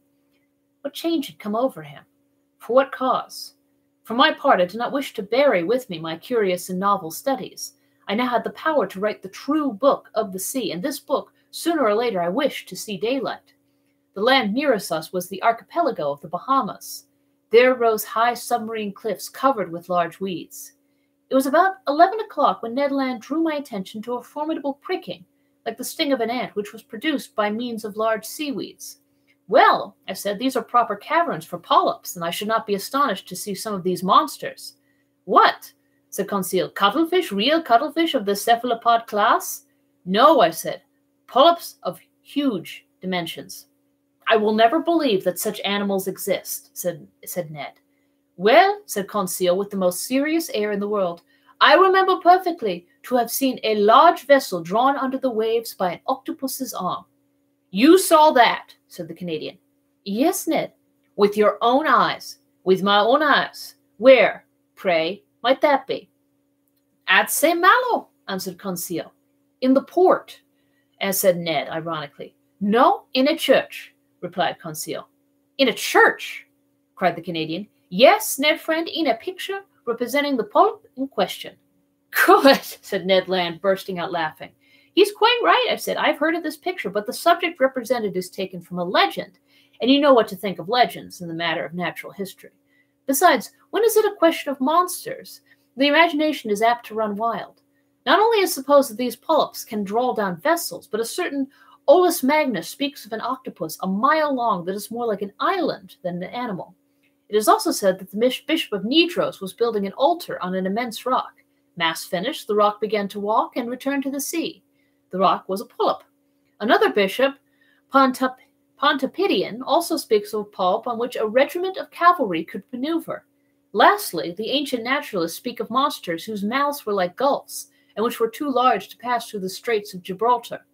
What change had come over him? For what cause? For my part, I did not wish to bury with me my curious and novel studies. I now had the power to write the true book of the sea, and this book, sooner or later, I wished to see daylight. The land nearest us was the archipelago of the Bahamas. There rose high submarine cliffs covered with large weeds. It was about 11 o'clock when Ned Land drew my attention to a formidable pricking, like the sting of an ant, which was produced by means of large seaweeds. Well, I said, these are proper caverns for polyps, and I should not be astonished to see some of these monsters. What? Said Conseil. Cuttlefish, real cuttlefish of the cephalopod class? No, I said. Polyps of huge dimensions. I will never believe that such animals exist, said Ned. Well, said Conseil with the most serious air in the world, I remember perfectly to have seen a large vessel drawn under the waves by an octopus's arm. You saw that, said the Canadian. Yes, Ned. With your own eyes. With my own eyes. Where, pray, might that be? At St. Malo, answered Conseil. In the port, as said Ned, ironically. No, in a church, replied Conseil. In a church, cried the Canadian. Yes, Ned friend, in a picture representing the polyp in question. Good, said Ned Land, bursting out laughing. He's quite right, I said. I've heard of this picture, but the subject represented is taken from a legend, and you know what to think of legends in the matter of natural history. Besides, when is it a question of monsters? The imagination is apt to run wild. Not only is supposed that these polyps can draw down vessels, but a certain Olus Magnus speaks of an octopus a mile long that is more like an island than an animal. It is also said that the Bishop of Nedros was building an altar on an immense rock. Mass finished, the rock began to walk and returned to the sea. The rock was a polyp. Another bishop, Pontoppidan, also speaks of a polyp on which a regiment of cavalry could maneuver. Lastly, the ancient naturalists speak of monsters whose mouths were like gulfs, and which were too large to pass through the Straits of Gibraltar.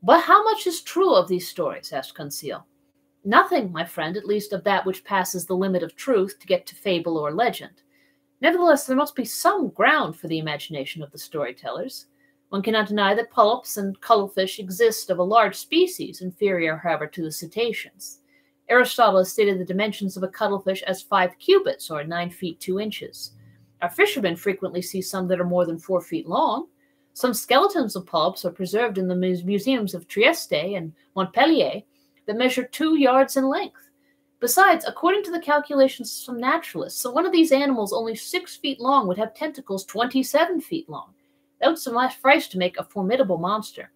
But how much is true of these stories? Asked Conseil. Nothing, my friend, at least of that which passes the limit of truth to get to fable or legend. Nevertheless, there must be some ground for the imagination of the storytellers. One cannot deny that polyps and cuttlefish exist of a large species, inferior, however, to the cetaceans. Aristotle has stated the dimensions of a cuttlefish as 5 cubits, or 9 feet 2 inches. Our fishermen frequently see some that are more than 4 feet long. Some skeletons of polyps are preserved in the museums of Trieste and Montpellier that measure 2 yards in length. Besides, according to the calculations from naturalists, so one of these animals only 6 feet long would have tentacles 27 feet long. That would suffice to make a formidable monster.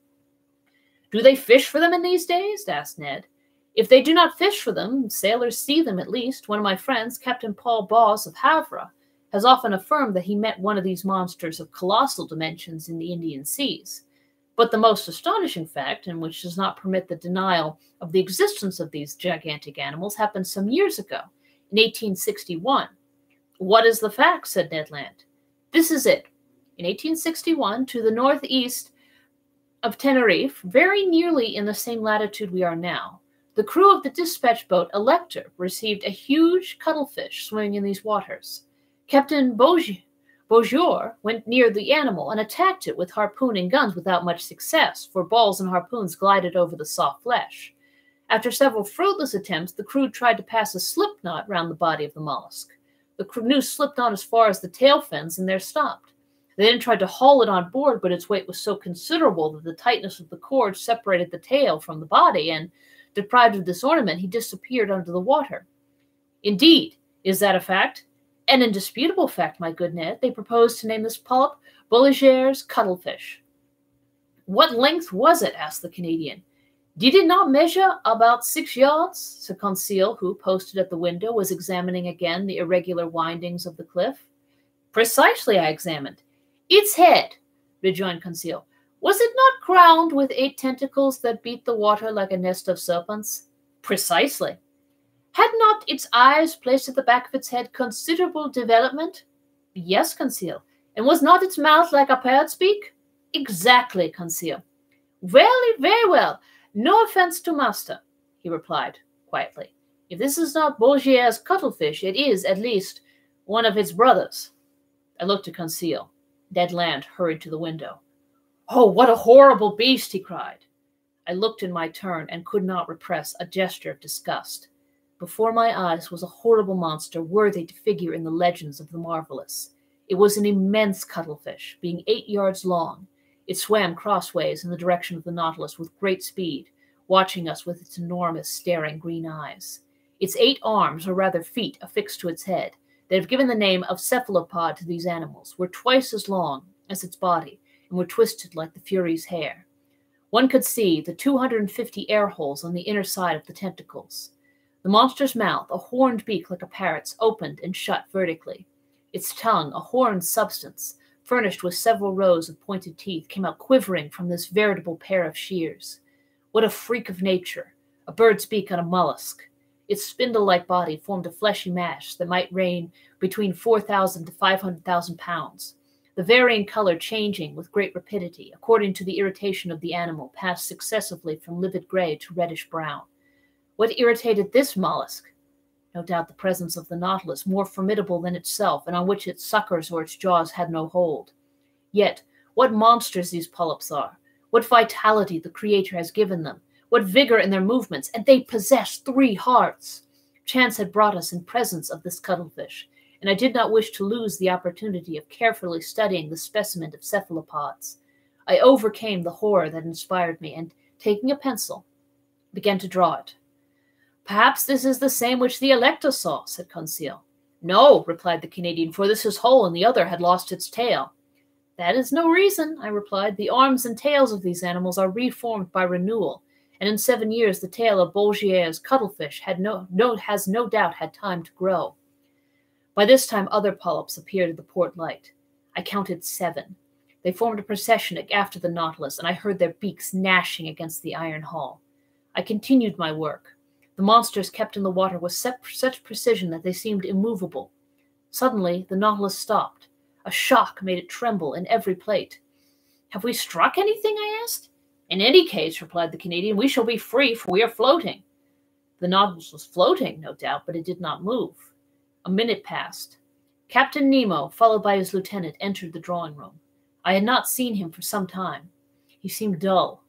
Do they fish for them in these days? Asked Ned. If they do not fish for them, sailors see them at least. One of my friends, Captain Paul Boss of Havre, has often affirmed that he met one of these monsters of colossal dimensions in the Indian seas. But the most astonishing fact, and which does not permit the denial of the existence of these gigantic animals, happened some years ago, in 1861. What is the fact? Said Ned Land. This is it. In 1861, to the northeast of Tenerife, very nearly in the same latitude we are now, the crew of the dispatch boat Elector received a huge cuttlefish swimming in these waters. Captain Beaujour went near the animal and attacked it with harpoon and guns without much success, for balls and harpoons glided over the soft flesh. After several fruitless attempts, the crew tried to pass a slip knot round the body of the mollusk. The canoe slipped on as far as the tail fins and there stopped. They then tried to haul it on board, but its weight was so considerable that the tightness of the cord separated the tail from the body, and, deprived of this ornament, he disappeared under the water. Indeed, is that a fact? An indisputable fact, my good Ned. They proposed to name this polyp Boulegier's cuttlefish. What length was it? Asked the Canadian. Did it not measure about 6 yards? Said Conseil, who, posted at the window, was examining again the irregular windings of the cliff. Precisely, I examined. Its head, rejoined Conseil, was it not crowned with 8 tentacles that beat the water like a nest of serpents? Precisely. Had not its eyes placed at the back of its head considerable development? Yes, Conseil. And was not its mouth like a parrot's beak? Exactly, Conseil. Very well. No offense to master, he replied quietly. If this is not Boulegier's cuttlefish, it is, at least, one of its brothers. I looked at Conseil. Ned Land hurried to the window. Oh, what a horrible beast, he cried. I looked in my turn and could not repress a gesture of disgust. Before my eyes was a horrible monster worthy to figure in the legends of the marvelous. It was an immense cuttlefish, being 8 yards long. It swam crossways in the direction of the Nautilus with great speed, watching us with its enormous, staring green eyes. Its 8 arms, or rather feet, affixed to its head, that have given the name of cephalopod to these animals, were twice as long as its body, and were twisted like the Fury's hair. One could see the 250 air holes on the inner side of the tentacles. The monster's mouth, a horned beak like a parrot's, opened and shut vertically. Its tongue, a horned substance, furnished with several rows of pointed teeth, came out quivering from this veritable pair of shears. What a freak of nature! A bird's beak on a mollusk. Its spindle-like body formed a fleshy mass that might range between 4,000 to 500,000 pounds. The varying color changing with great rapidity, according to the irritation of the animal, passed successively from livid gray to reddish brown. What irritated this mollusk? No doubt the presence of the Nautilus, more formidable than itself, and on which its suckers or its jaws had no hold. Yet, what monsters these polyps are! What vitality the Creator has given them! What vigor in their movements! And they possess 3 hearts! Chance had brought us in presence of this cuttlefish, and I did not wish to lose the opportunity of carefully studying the specimen of cephalopods. I overcame the horror that inspired me, and, taking a pencil, began to draw it. Perhaps this is the same which the Elector saw, said Conseil. No, replied the Canadian, for this is whole, and the other had lost its tail. That is no reason, I replied. The arms and tails of these animals are reformed by renewal, and in 7 years the tail of Boulegier's cuttlefish has no doubt had time to grow. By this time other polyps appeared at the port light. I counted 7. They formed a procession after the Nautilus, and I heard their beaks gnashing against the iron hull. I continued my work. The monsters kept in the water with such precision that they seemed immovable. Suddenly, the Nautilus stopped. A shock made it tremble in every plate. Have we struck anything? I asked. In any case, replied the Canadian, we shall be free, for we are floating. The Nautilus was floating, no doubt, but it did not move. A minute passed. Captain Nemo, followed by his lieutenant, entered the drawing-room. I had not seen him for some time. He seemed dull.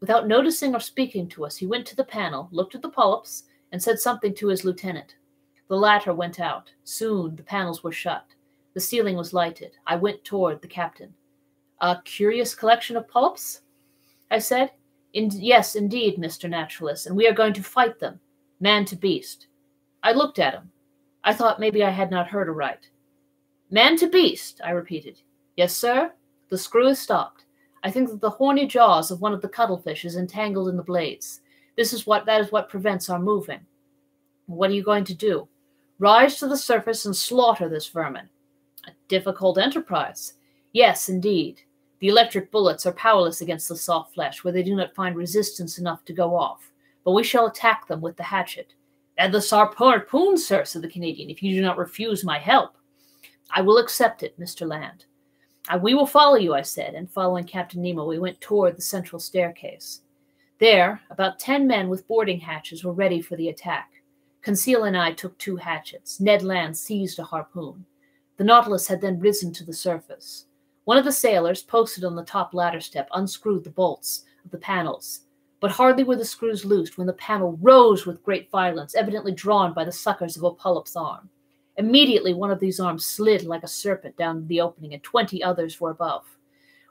Without noticing or speaking to us, he went to the panel, looked at the polyps, and said something to his lieutenant. The latter went out. Soon the panels were shut. The ceiling was lighted. I went toward the captain. A curious collection of polyps? I said. Yes, indeed, Mr. Naturalist, and we are going to fight them, man to beast. I looked at him. I thought maybe I had not heard aright. Man to beast, I repeated. Yes, sir. The screw is stopped. I think that the horny jaws of one of the cuttlefish is entangled in the blades. That is what prevents our moving. What are you going to do? Rise to the surface and slaughter this vermin. A difficult enterprise. Yes, indeed. The electric bullets are powerless against the soft flesh, where they do not find resistance enough to go off. But we shall attack them with the hatchet. And the harpoon, sir, said the Canadian, if you do not refuse my help. I will accept it, Mr. Land. We will follow you, I said, and following Captain Nemo, we went toward the central staircase. There, about 10 men with boarding hatches were ready for the attack. Conseil and I took 2 hatchets. Ned Land seized a harpoon. The Nautilus had then risen to the surface. One of the sailors, posted on the top ladder step, unscrewed the bolts of the panels. But hardly were the screws loosed when the panel rose with great violence, evidently drawn by the suckers of a polyp's arm. Immediately one of these arms slid like a serpent down the opening, and 20 others were above.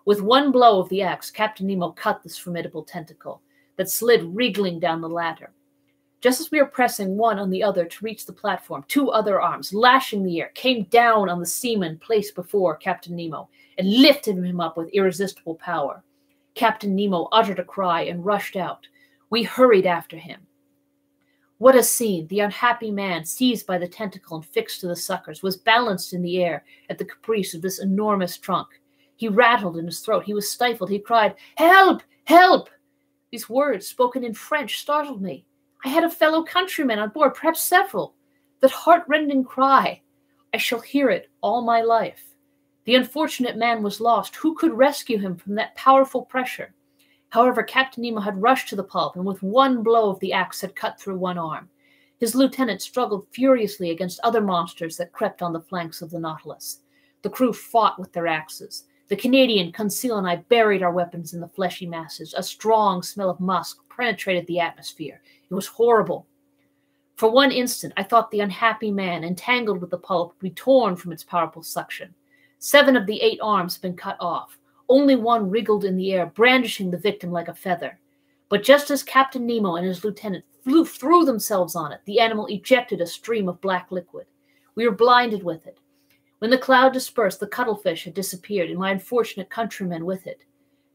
With one blow of the axe, Captain Nemo cut this formidable tentacle that slid wriggling down the ladder. Just as we were pressing one on the other to reach the platform, 2 other arms, lashing the air, came down on the seaman placed before Captain Nemo and lifted him up with irresistible power. Captain Nemo uttered a cry and rushed out. We hurried after him. What a scene! The unhappy man, seized by the tentacle and fixed to the suckers, was balanced in the air at the caprice of this enormous trunk. He rattled in his throat. He was stifled. He cried, "Help! Help!" These words, spoken in French, startled me. I had a fellow countryman on board, perhaps several. That heart-rending cry! I shall hear it all my life. The unfortunate man was lost. Who could rescue him from that powerful pressure? However, Captain Nemo had rushed to the pulp, and with one blow of the axe had cut through one arm. His lieutenant struggled furiously against other monsters that crept on the flanks of the Nautilus. The crew fought with their axes. The Canadian, Conseil, and I buried our weapons in the fleshy masses. A strong smell of musk penetrated the atmosphere. It was horrible. For one instant, I thought the unhappy man, entangled with the pulp, would be torn from its powerful suction. 7 of the 8 arms had been cut off. Only one wriggled in the air, brandishing the victim like a feather. But just as Captain Nemo and his lieutenant threw themselves on it, the animal ejected a stream of black liquid. We were blinded with it. When the cloud dispersed, the cuttlefish had disappeared, and my unfortunate countrymen with it.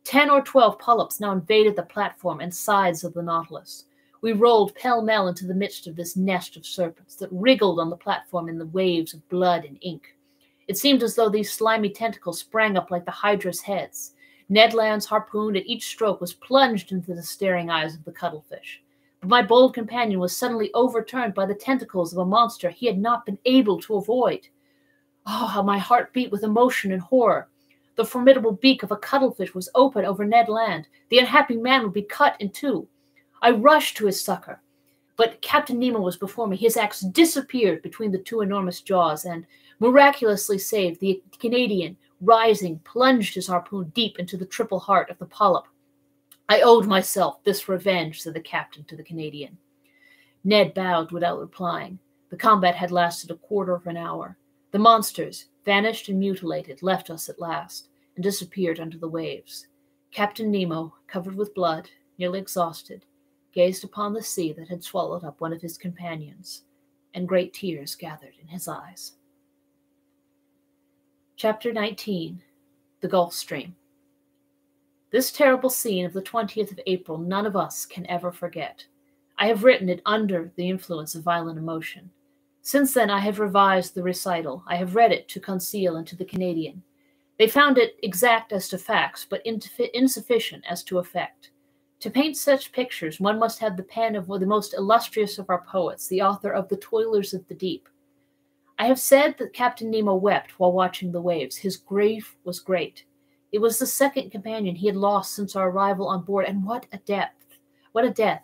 10 or 12 polyps now invaded the platform and sides of the Nautilus. We rolled pell-mell into the midst of this nest of serpents that wriggled on the platform in the waves of blood and ink. It seemed as though these slimy tentacles sprang up like the Hydra's heads. Ned Land's harpoon at each stroke was plunged into the staring eyes of the cuttlefish. But my bold companion was suddenly overturned by the tentacles of a monster he had not been able to avoid. Oh, how my heart beat with emotion and horror. The formidable beak of a cuttlefish was open over Ned Land. The unhappy man would be cut in 2. I rushed to his succor, but Captain Nemo was before me. His axe disappeared between the 2 enormous jaws, and, miraculously saved, the Canadian, rising, plunged his harpoon deep into the triple heart of the polyp. I owed myself this revenge, said the captain to the Canadian. Ned bowed without replying. The combat had lasted a quarter of an hour. The monsters, vanished and mutilated, left us at last, and disappeared under the waves. Captain Nemo, covered with blood, nearly exhausted, gazed upon the sea that had swallowed up one of his companions, and great tears gathered in his eyes. Chapter 19. The Gulf Stream. This terrible scene of the 20th of April none of us can ever forget. I have written it under the influence of violent emotion. Since then I have revised the recital. I have read it to Conseil and to the Canadian. They found it exact as to facts, but insufficient as to effect. To paint such pictures, one must have the pen of one of the most illustrious of our poets, the author of The Toilers of the Deep. I have said that Captain Nemo wept while watching the waves. His grief was great. It was the second companion he had lost since our arrival on board, and what a death! What a death!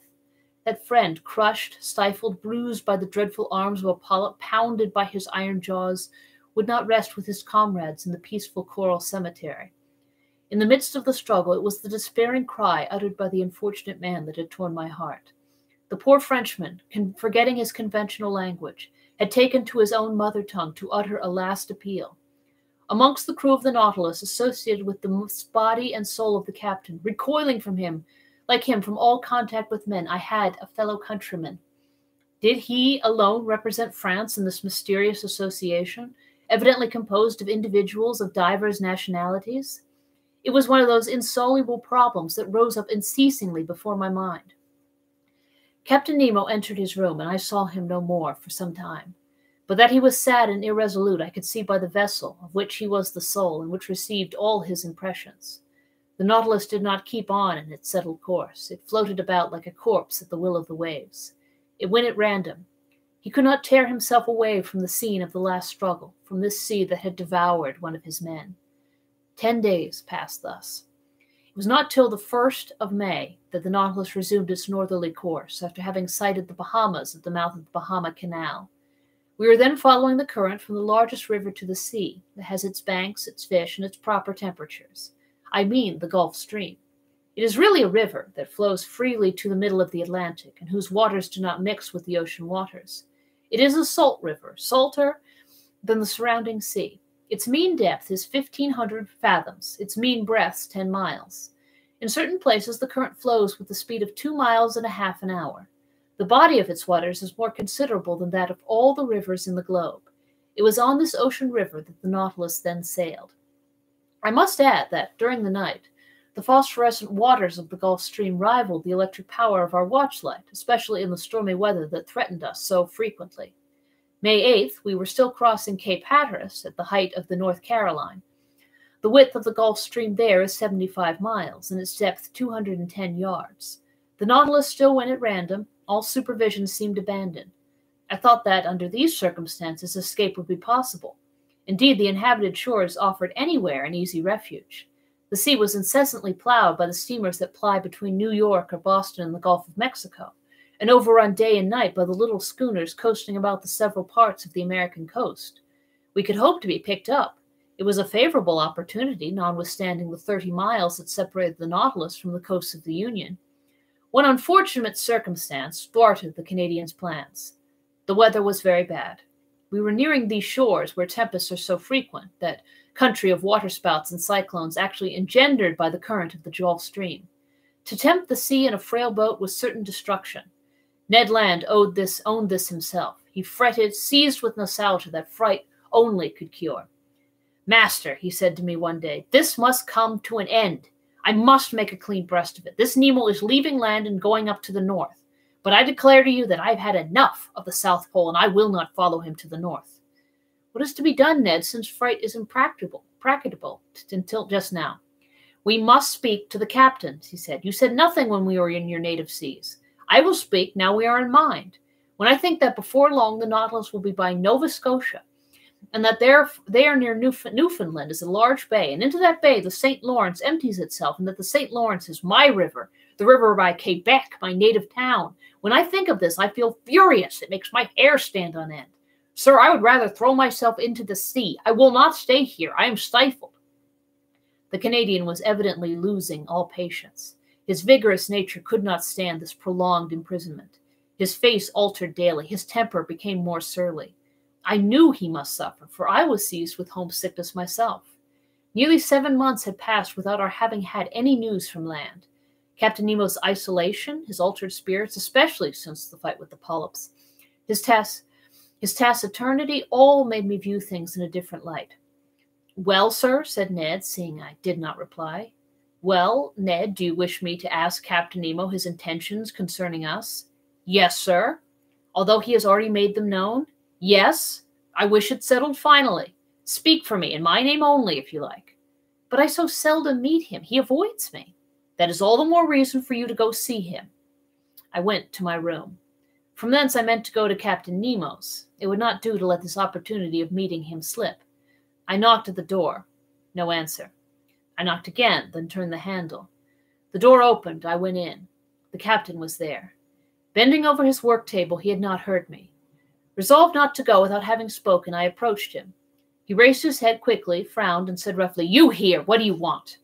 That friend, crushed, stifled, bruised by the dreadful arms of a polyp, pounded by his iron jaws, would not rest with his comrades in the peaceful coral cemetery. In the midst of the struggle, it was the despairing cry uttered by the unfortunate man that had torn my heart. The poor Frenchman, forgetting his conventional language, had taken to his own mother tongue to utter a last appeal. amongst the crew of the Nautilus, associated with the body and soul of the captain, recoiling from him, like him, from all contact with men, I had a fellow countryman. Did he alone represent France in this mysterious association, evidently composed of individuals of divers nationalities? It was one of those insoluble problems that rose up unceasingly before my mind. Captain Nemo entered his room, and I saw him no more for some time. But that he was sad and irresolute I could see by the vessel, of which he was the soul, and which received all his impressions. The Nautilus did not keep on in its settled course. It floated about like a corpse at the will of the waves. It went at random. He could not tear himself away from the scene of the last struggle, from this sea that had devoured one of his men. 10 days passed thus. It was not till the 1st of May that the Nautilus resumed its northerly course, after having sighted the Bahamas at the mouth of the Bahama Canal. We were then following the current from the largest river to the sea, that has its banks, its fish, and its proper temperatures. I mean the Gulf Stream. It is really a river that flows freely to the middle of the Atlantic, and whose waters do not mix with the ocean waters. It is a salt river, salter than the surrounding sea. Its mean depth is 1,500 fathoms, its mean breadth 10 miles. In certain places the current flows with the speed of 2 miles and a half an hour. The body of its waters is more considerable than that of all the rivers in the globe. It was on this ocean river that the Nautilus then sailed. I must add that, during the night, the phosphorescent waters of the Gulf Stream rivaled the electric power of our watchlight, especially in the stormy weather that threatened us so frequently. May 8th, we were still crossing Cape Hatteras at the height of the North Caroline. The width of the Gulf Stream there is 75 miles, and its depth 210 yards. The Nautilus still went at random. All supervision seemed abandoned. I thought that, under these circumstances, escape would be possible. Indeed, the inhabited shores offered anywhere an easy refuge. The sea was incessantly plowed by the steamers that ply between New York or Boston and the Gulf of Mexico, and overrun day and night by the little schooners coasting about the several parts of the American coast. We could hope to be picked up. It was a favorable opportunity, notwithstanding the 30 miles that separated the Nautilus from the coast of the Union. One unfortunate circumstance thwarted the Canadians' plans. The weather was very bad. We were nearing these shores where tempests are so frequent, that country of waterspouts and cyclones actually engendered by the current of the Gulf Stream. To tempt the sea in a frail boat was certain destruction. Ned Land owned this himself. He fretted, seized with nostalgia that fright only could cure. "Master," he said to me one day, "this must come to an end. I must make a clean breast of it. This Nemo is leaving land and going up to the north. But I declare to you that I've had enough of the South Pole, and I will not follow him to the north." "What is to be done, Ned, since flight is impracticable until just now?" "We must speak to the captain," he said. "You said nothing when we were in your native seas. I will speak now we are in mine. When I think that before long the Nautilus will be by Nova Scotia, and that they are near Newfoundland is a large bay, and into that bay the St. Lawrence empties itself, and that the St. Lawrence is my river, the river by Quebec, my native town. When I think of this, I feel furious. It makes my hair stand on end. Sir, I would rather throw myself into the sea. I will not stay here. I am stifled." The Canadian was evidently losing all patience. His vigorous nature could not stand this prolonged imprisonment. His face altered daily. His temper became more surly. I knew he must suffer, for I was seized with homesickness myself. Nearly 7 months had passed without our having had any news from land. Captain Nemo's isolation, his altered spirits, especially since the fight with the polyps, his taciturnity, all made me view things in a different light. "Well, sir," said Ned, seeing I did not reply. "Well, Ned, do you wish me to ask Captain Nemo his intentions concerning us?" "Yes, sir." "Although he has already made them known?" "Yes. I wish it settled finally. Speak for me, in my name only, if you like." "But I so seldom meet him. He avoids me." "That is all the more reason for you to go see him." I went to my room. From thence I meant to go to Captain Nemo's. It would not do to let this opportunity of meeting him slip. I knocked at the door. No answer. I knocked again, then turned the handle. The door opened. I went in. The captain was there. Bending over his work table, he had not heard me. Resolved not to go without having spoken, I approached him. He raised his head quickly, frowned, and said roughly, "You here! What do you want?"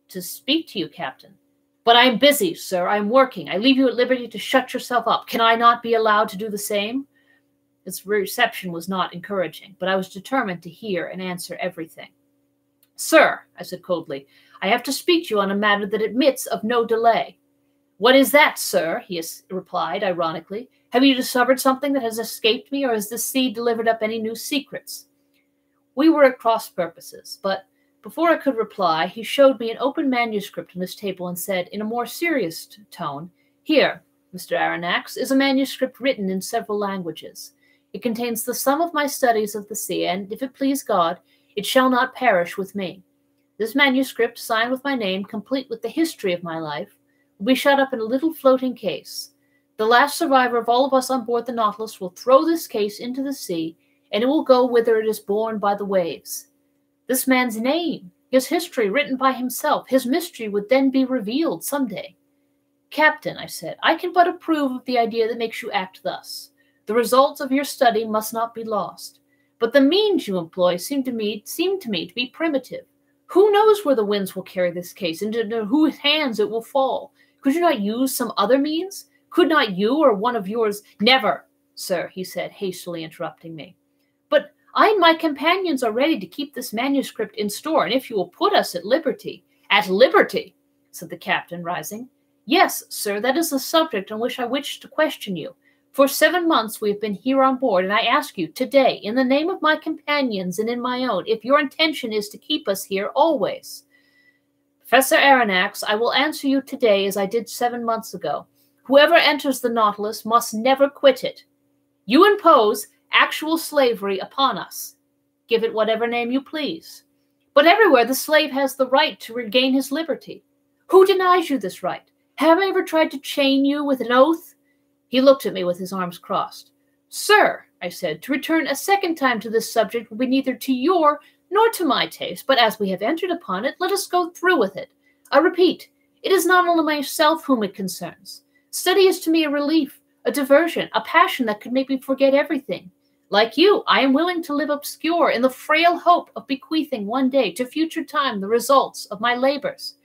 "To speak to you, Captain." "But I am busy, sir. I am working. I leave you at liberty to shut yourself up. Can I not be allowed to do the same?" His reception was not encouraging, but I was determined to hear and answer everything. Sir, I said coldly, I have to speak to you on a matter that admits of no delay. What is that, sir? He replied, ironically. Have you discovered something that has escaped me, or has the sea delivered up any new secrets? We were at cross purposes, but before I could reply, he showed me an open manuscript on his table and said, in a more serious tone, Here, Mr. Aronnax, is a manuscript written in several languages. It contains the sum of my studies of the sea, and, if it please God, it shall not perish with me. This manuscript, signed with my name, complete with the history of my life, will be shut up in a little floating case. The last survivor of all of us on board the Nautilus will throw this case into the sea, and it will go whither it is borne by the waves. This man's name, his history written by himself, his mystery would then be revealed some day. Captain, I said, I can but approve of the idea that makes you act thus. The results of your study must not be lost. But the means you employ seem to me to be primitive. Who knows where the winds will carry this case, and into whose hands it will fall? Could you not use some other means? Could not you or one of yours— Never, sir, he said, hastily interrupting me. But I and my companions are ready to keep this manuscript in store, and if you will put us at liberty— At liberty, said the captain, rising. Yes, sir, that is the subject on which I wish to question you. For 7 months we have been here on board, and I ask you today, in the name of my companions and in my own, if your intention is to keep us here always. Professor Aronnax, I will answer you today as I did 7 months ago. Whoever enters the Nautilus must never quit it. You impose actual slavery upon us. Give it whatever name you please. But everywhere the slave has the right to regain his liberty. Who denies you this right? Have I ever tried to chain you with an oath? He looked at me with his arms crossed. Sir, I said, to return a second time to this subject will be neither to your nor to my taste, but as we have entered upon it, let us go through with it. I repeat, it is not only myself whom it concerns. Study is to me a relief, a diversion, a passion that could make me forget everything. Like you, I am willing to live obscure in the frail hope of bequeathing one day to future time the results of my labors.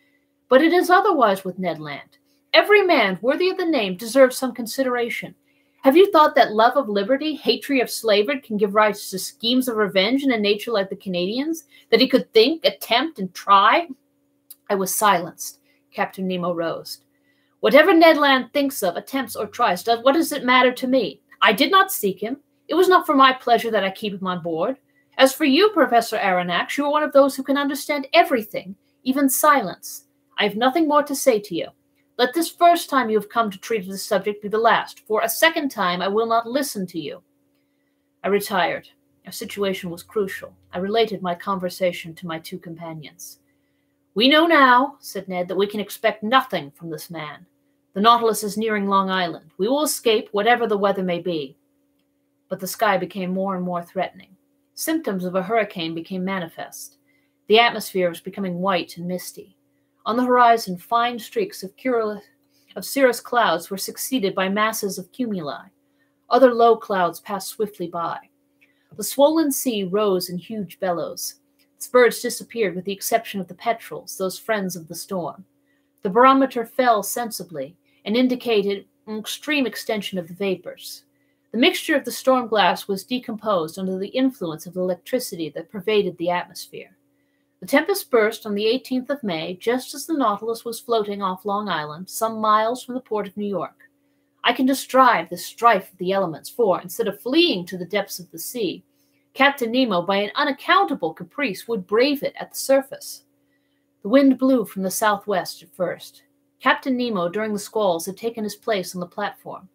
But it is otherwise with Ned Land. Every man worthy of the name deserves some consideration. Have you thought that love of liberty, hatred of slavery can give rise to schemes of revenge in a nature like the Canadians? That he could think, attempt, and try? I was silenced. Captain Nemo rose. Whatever Ned Land thinks of, attempts, or tries, what does it matter to me? I did not seek him. It was not for my pleasure that I keep him on board. As for you, Professor Aronnax, you are one of those who can understand everything, even silence. I have nothing more to say to you. Let this first time you have come to treat of this subject be the last, for a second time I will not listen to you. I retired. Our situation was crucial. I related my conversation to my two companions. We know now, said Ned, that we can expect nothing from this man. The Nautilus is nearing Long Island. We will escape, whatever the weather may be. But the sky became more and more threatening. Symptoms of a hurricane became manifest. The atmosphere was becoming white and misty. On the horizon, fine streaks of cirrus clouds were succeeded by masses of cumuli. Other low clouds passed swiftly by. The swollen sea rose in huge bellows. Its birds disappeared with the exception of the petrels, those friends of the storm. The barometer fell sensibly and indicated an extreme extension of the vapors. The mixture of the storm glass was decomposed under the influence of the electricity that pervaded the atmosphere. The tempest burst on the 18th of May, just as the Nautilus was floating off Long Island, some miles from the port of New York. I can describe the strife of the elements, for, instead of fleeing to the depths of the sea, Captain Nemo, by an unaccountable caprice, would brave it at the surface. The wind blew from the southwest at first. Captain Nemo, during the squalls, had taken his place on the platform.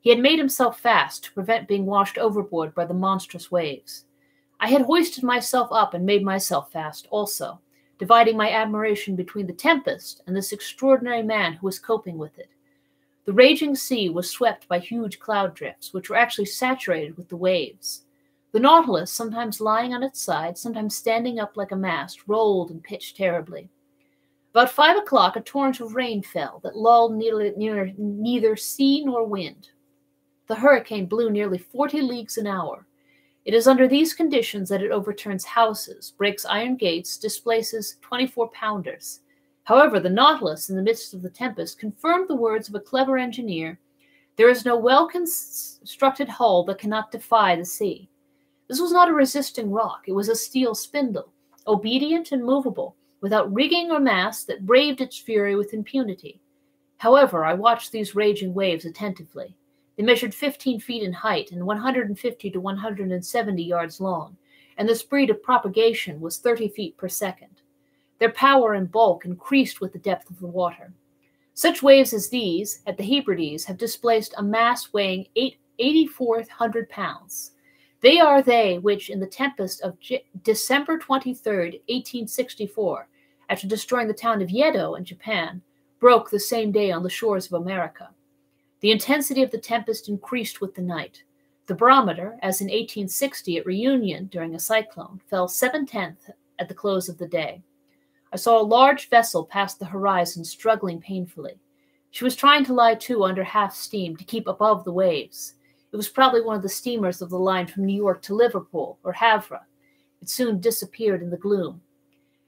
He had made himself fast to prevent being washed overboard by the monstrous waves. I had hoisted myself up and made myself fast also, dividing my admiration between the tempest and this extraordinary man who was coping with it. The raging sea was swept by huge cloud drifts, which were actually saturated with the waves. The Nautilus, sometimes lying on its side, sometimes standing up like a mast, rolled and pitched terribly. About 5 o'clock, a torrent of rain fell that lulled neither sea nor wind. The hurricane blew nearly 40 leagues an hour. It is under these conditions that it overturns houses, breaks iron gates, displaces 24-pounders. However, the Nautilus, in the midst of the tempest, confirmed the words of a clever engineer, "There is no well-constructed hull that cannot defy the sea." This was not a resisting rock. It was a steel spindle. obedient and movable, without rigging or mast, that braved its fury with impunity. However, I watched these raging waves attentively. They measured 15 feet in height and 150 to 170 yards long, and the speed of propagation was 30 feet per second. Their power and bulk increased with the depth of the water. Such waves as these, at the Hebrides, have displaced a mass weighing 8,400 pounds. They are they which, in the tempest of December 23rd, 1864, after destroying the town of Yedo in Japan, broke the same day on the shores of America. The intensity of the tempest increased with the night. The barometer, as in 1860 at Reunion during a cyclone, fell 7/10 at the close of the day. I saw a large vessel pass the horizon, struggling painfully. She was trying to lie to under half steam to keep above the waves. It was probably one of the steamers of the line from New York to Liverpool or Havre. It soon disappeared in the gloom.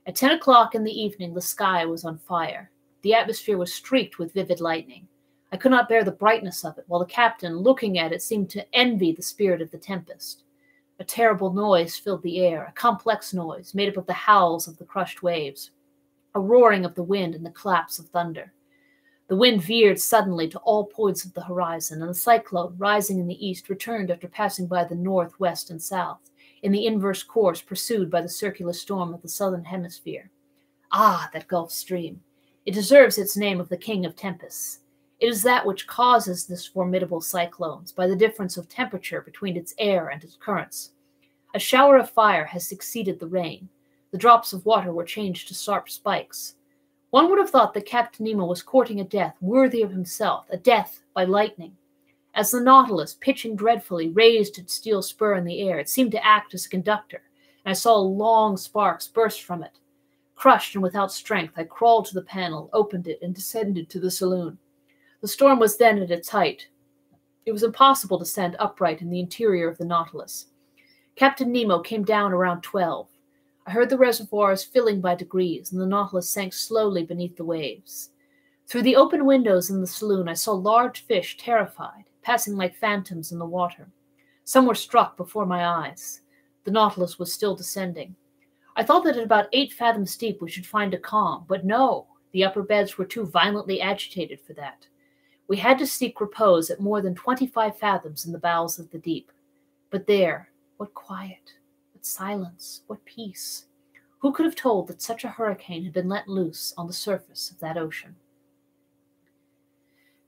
At 10 o'clock in the evening, the sky was on fire. The atmosphere was streaked with vivid lightning. I could not bear the brightness of it, while the captain, looking at it, seemed to envy the spirit of the tempest. A terrible noise filled the air, a complex noise made up of the howls of the crushed waves, a roaring of the wind and the claps of thunder. The wind veered suddenly to all points of the horizon, and the cyclone, rising in the east, returned after passing by the north, west, and south, in the inverse course pursued by the circular storm of the southern hemisphere. Ah, that Gulf Stream! It deserves its name of the king of tempests. It is that which causes this formidable cyclones, by the difference of temperature between its air and its currents. A shower of fire has succeeded the rain. The drops of water were changed to sharp spikes. One would have thought that Captain Nemo was courting a death worthy of himself, a death by lightning. As the Nautilus, pitching dreadfully, raised its steel spur in the air, it seemed to act as a conductor, and I saw long sparks burst from it. Crushed and without strength, I crawled to the panel, opened it, and descended to the saloon. The storm was then at its height. It was impossible to stand upright in the interior of the Nautilus. Captain Nemo came down around 12. I heard the reservoirs filling by degrees, and the Nautilus sank slowly beneath the waves. Through the open windows in the saloon, I saw large fish, terrified, passing like phantoms in the water. Some were struck before my eyes. The Nautilus was still descending. I thought that at about 8 fathoms deep we should find a calm, but no, the upper beds were too violently agitated for that. We had to seek repose at more than 25 fathoms in the bowels of the deep. But there, what quiet! Silence, what peace! Who could have told that such a hurricane had been let loose on the surface of that ocean?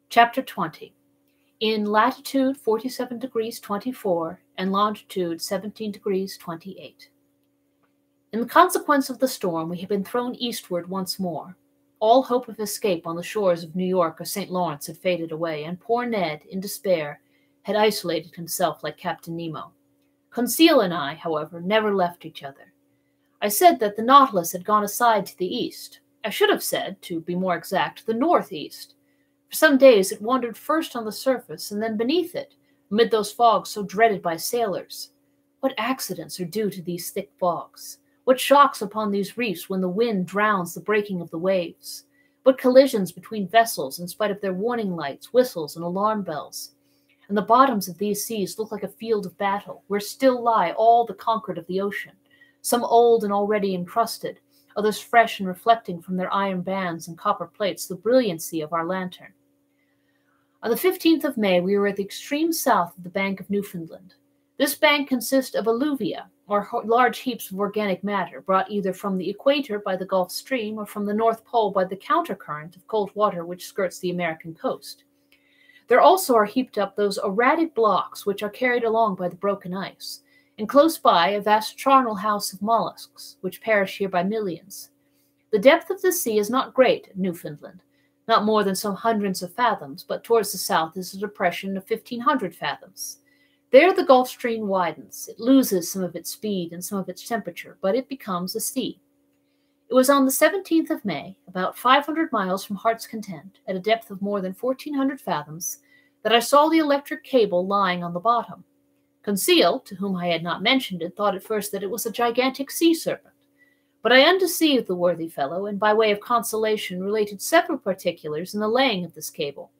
Chapter 20. In latitude 47 degrees 24 and longitude 17 degrees 28. In the consequence of the storm, we had been thrown eastward once more. All hope of escape on the shores of New York or St. Lawrence had faded away, and poor Ned, in despair, had isolated himself like Captain Nemo. Conseil and I, however, never left each other. I said that the Nautilus had gone aside to the east. I should have said, to be more exact, the northeast. For some days it wandered first on the surface and then beneath it, amid those fogs so dreaded by sailors. What accidents are due to these thick fogs? What shocks upon these reefs when the wind drowns the breaking of the waves? What collisions between vessels in spite of their warning lights, whistles, and alarm bells? And the bottoms of these seas look like a field of battle, where still lie all the conquered of the ocean, some old and already encrusted, others fresh and reflecting from their iron bands and copper plates the brilliancy of our lantern. On the 15th of May, we were at the extreme south of the bank of Newfoundland. This bank consists of alluvia, or large heaps of organic matter, brought either from the equator by the Gulf Stream or from the North Pole by the countercurrent of cold water which skirts the American coast. There also are heaped up those erratic blocks which are carried along by the broken ice, and close by a vast charnel house of mollusks, which perish here by millions. The depth of the sea is not great at Newfoundland, not more than some hundreds of fathoms, but towards the south is a depression of 1,500 fathoms. There the Gulf Stream widens. It loses some of its speed and some of its temperature, but it becomes a sea. It was on the 17th of May, about 500 miles from Heart's Content, at a depth of more than 1,400 fathoms, that I saw the electric cable lying on the bottom. Conseil, to whom I had not mentioned it, thought at first that it was a gigantic sea serpent. But I undeceived the worthy fellow, and by way of consolation related several particulars in the laying of this cable.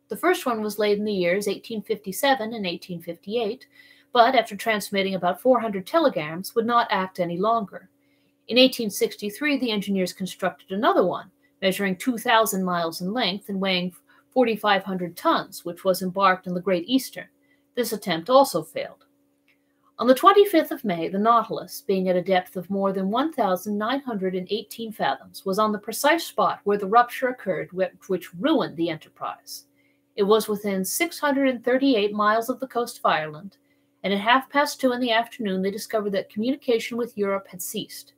The first one was laid in the years 1857 and 1858, but after transmitting about 400 telegrams, would not act any longer. In 1863, the engineers constructed another one, measuring 2,000 miles in length and weighing 4,500 tons, which was embarked on the Great Eastern. This attempt also failed. On the 25th of May, the Nautilus, being at a depth of more than 1,918 fathoms, was on the precise spot where the rupture occurred, which ruined the Enterprise. It was within 638 miles of the coast of Ireland, and at 2:30 in the afternoon they discovered that communication with Europe had ceased.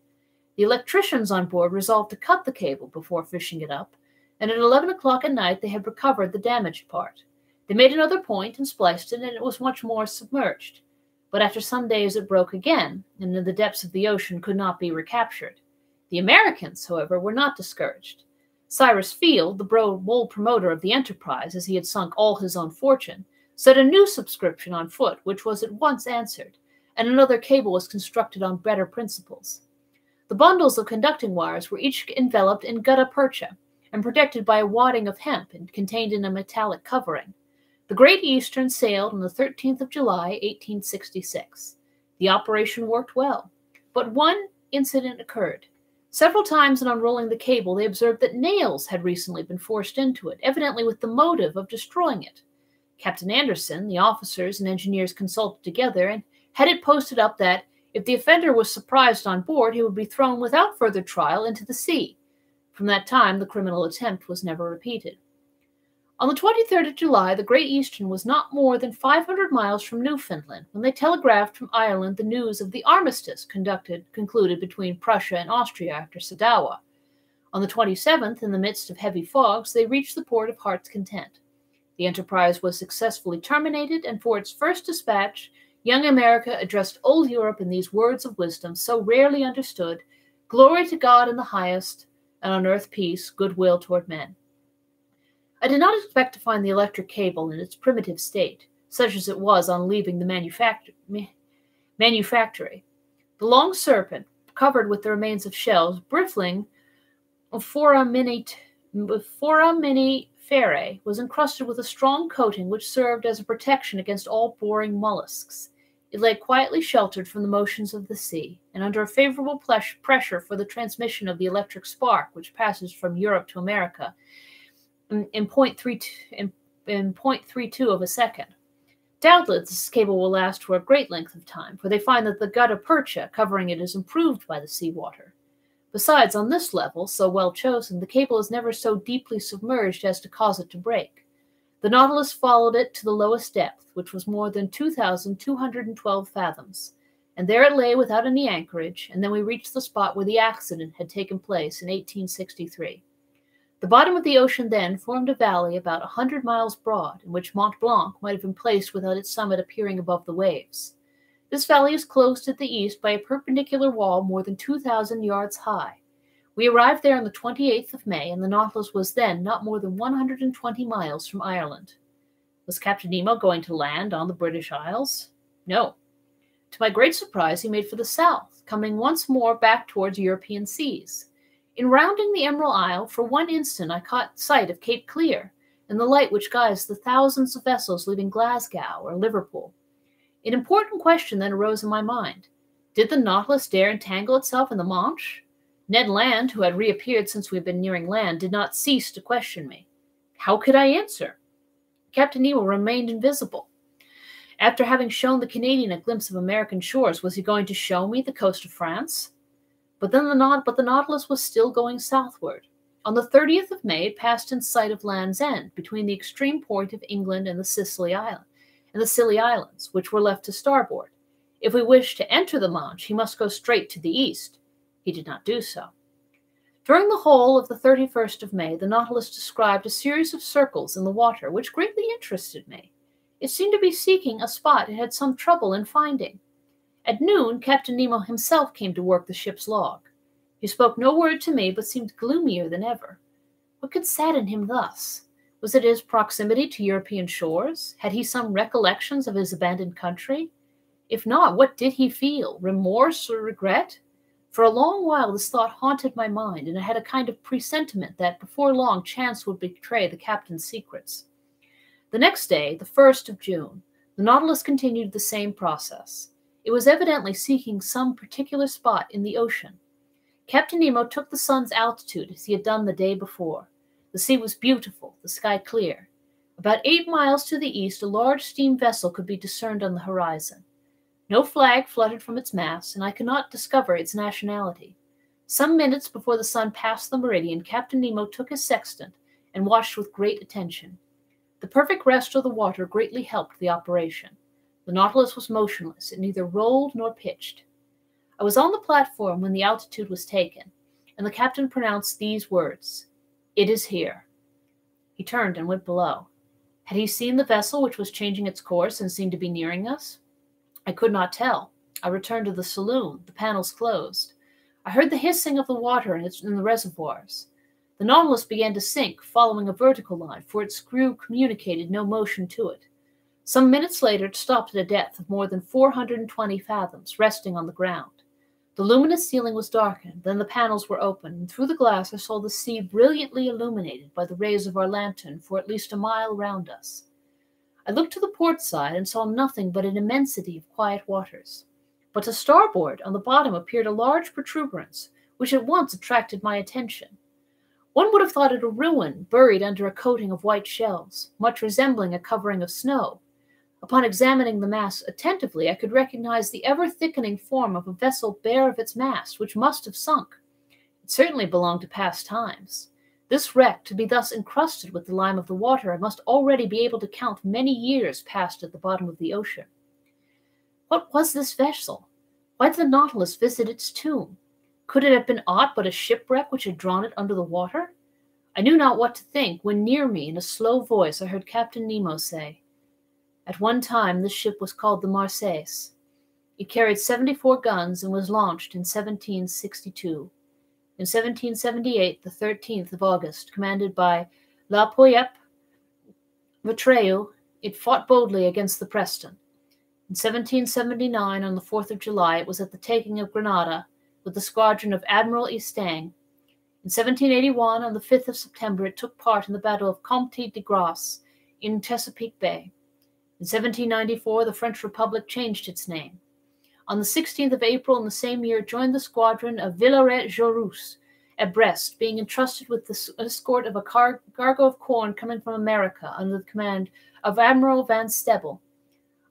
The electricians on board resolved to cut the cable before fishing it up, and at 11 o'clock at night they had recovered the damaged part. They made another point and spliced it, and it was much more submerged. But after some days it broke again, and in the depths of the ocean could not be recaptured. The Americans, however, were not discouraged. Cyrus Field, the bold promoter of the Enterprise, as he had sunk all his own fortune, set a new subscription on foot, which was at once answered, and another cable was constructed on better principles. The bundles of conducting wires were each enveloped in gutta percha, and protected by a wadding of hemp and contained in a metallic covering. The Great Eastern sailed on the 13th of July, 1866. The operation worked well, but one incident occurred. Several times in unrolling the cable, they observed that nails had recently been forced into it, evidently with the motive of destroying it. Captain Anderson, the officers and engineers consulted together and had it posted up that, if the offender was surprised on board, he would be thrown without further trial into the sea. From that time, the criminal attempt was never repeated. On the 23rd of July, the Great Eastern was not more than 500 miles from Newfoundland when they telegraphed from Ireland the news of the armistice concluded between Prussia and Austria after Sadowa. On the 27th, in the midst of heavy fogs, they reached the port of Heart's Content. The enterprise was successfully terminated, and for its first dispatch, young America addressed old Europe in these words of wisdom so rarely understood: "Glory to God in the highest, and on earth peace, goodwill toward men." I did not expect to find the electric cable in its primitive state, such as it was on leaving the manufactory. The long serpent, covered with the remains of shells, bristling foraminiferae, was encrusted with a strong coating which served as a protection against all boring mollusks. It lay quietly sheltered from the motions of the sea, and under a favorable pressure for the transmission of the electric spark which passes from Europe to America in 0.32 of a second. Doubtless this cable will last for a great length of time, for they find that the gutta percha covering it is improved by the seawater. Besides, on this level, so well chosen, the cable is never so deeply submerged as to cause it to break. The Nautilus followed it to the lowest depth, which was more than 2,212 fathoms, and there it lay without any anchorage, and then we reached the spot where the accident had taken place in 1863. The bottom of the ocean then formed a valley about 100 miles broad, in which Mont Blanc might have been placed without its summit appearing above the waves. This valley is closed at the east by a perpendicular wall more than 2,000 yards high. We arrived there on the 28th of May, and the Nautilus was then not more than 120 miles from Ireland. Was Captain Nemo going to land on the British Isles? No. To my great surprise, he made for the south, coming once more back towards European seas. In rounding the Emerald Isle, for one instant I caught sight of Cape Clear, and the light which guides the thousands of vessels leaving Glasgow or Liverpool. An important question then arose in my mind. Did the Nautilus dare entangle itself in the Manche? Ned Land, who had reappeared since we had been nearing land, did not cease to question me. How could I answer? Captain Nemo remained invisible. After having shown the Canadian a glimpse of American shores, was he going to show me the coast of France? But the Nautilus was still going southward. On the 30th of May, it passed in sight of Land's End, between the extreme point of England and the Scilly Islands, which were left to starboard. If we wished to enter the Manche, he must go straight to the east. He did not do so. During the whole of the 31st of May, the Nautilus described a series of circles in the water, which greatly interested me. It seemed to be seeking a spot it had some trouble in finding. At noon, Captain Nemo himself came to work the ship's log. He spoke no word to me, but seemed gloomier than ever. What could sadden him thus? Was it his proximity to European shores? Had he some recollections of his abandoned country? If not, what did he feel? Remorse or regret? For a long while this thought haunted my mind, and I had a kind of presentiment that before long chance would betray the captain's secrets. The next day, the 1st of June, the Nautilus continued the same process. It was evidently seeking some particular spot in the ocean. Captain Nemo took the sun's altitude as he had done the day before. The sea was beautiful, the sky clear. About 8 miles to the east, a large steam vessel could be discerned on the horizon. No flag fluttered from its mast, and I could not discover its nationality. Some minutes before the sun passed the meridian, Captain Nemo took his sextant and watched with great attention. The perfect rest of the water greatly helped the operation. The Nautilus was motionless. It neither rolled nor pitched. I was on the platform when the altitude was taken, and the captain pronounced these words, "It is here." He turned and went below. Had he seen the vessel which was changing its course and seemed to be nearing us? I could not tell. I returned to the saloon, the panels closed. I heard the hissing of the water in the reservoirs. The Nautilus began to sink, following a vertical line, for its screw communicated no motion to it. Some minutes later it stopped at a depth of more than 420 fathoms, resting on the ground. The luminous ceiling was darkened, then the panels were opened, and through the glass I saw the sea brilliantly illuminated by the rays of our lantern for at least a mile round us. I looked to the port side and saw nothing but an immensity of quiet waters. But to starboard, on the bottom, appeared a large protuberance, which at once attracted my attention. One would have thought it a ruin buried under a coating of white shells, much resembling a covering of snow. Upon examining the mass attentively, I could recognize the ever-thickening form of a vessel bare of its mast, which must have sunk. It certainly belonged to past times. This wreck, to be thus encrusted with the lime of the water, I must already be able to count many years passed at the bottom of the ocean. What was this vessel? Why did the Nautilus visit its tomb? Could it have been aught but a shipwreck which had drawn it under the water? I knew not what to think, when near me, in a slow voice, I heard Captain Nemo say, "At one time this ship was called the Marseillaise. It carried 74 guns and was launched in 1762. In 1778, the 13th of August, commanded by La Poyette Vatreu, it fought boldly against the Preston. In 1779, on the 4th of July, it was at the taking of Grenada with the squadron of Admiral Estang. In 1781, on the 5th of September, it took part in the Battle of Comte de Grasse in Chesapeake Bay. In 1794, the French Republic changed its name. On the 16th of April in the same year, it joined the squadron of Villaret-Joyeuse at Brest, being entrusted with the escort of a cargo of corn coming from America under the command of Admiral Van Stebbel.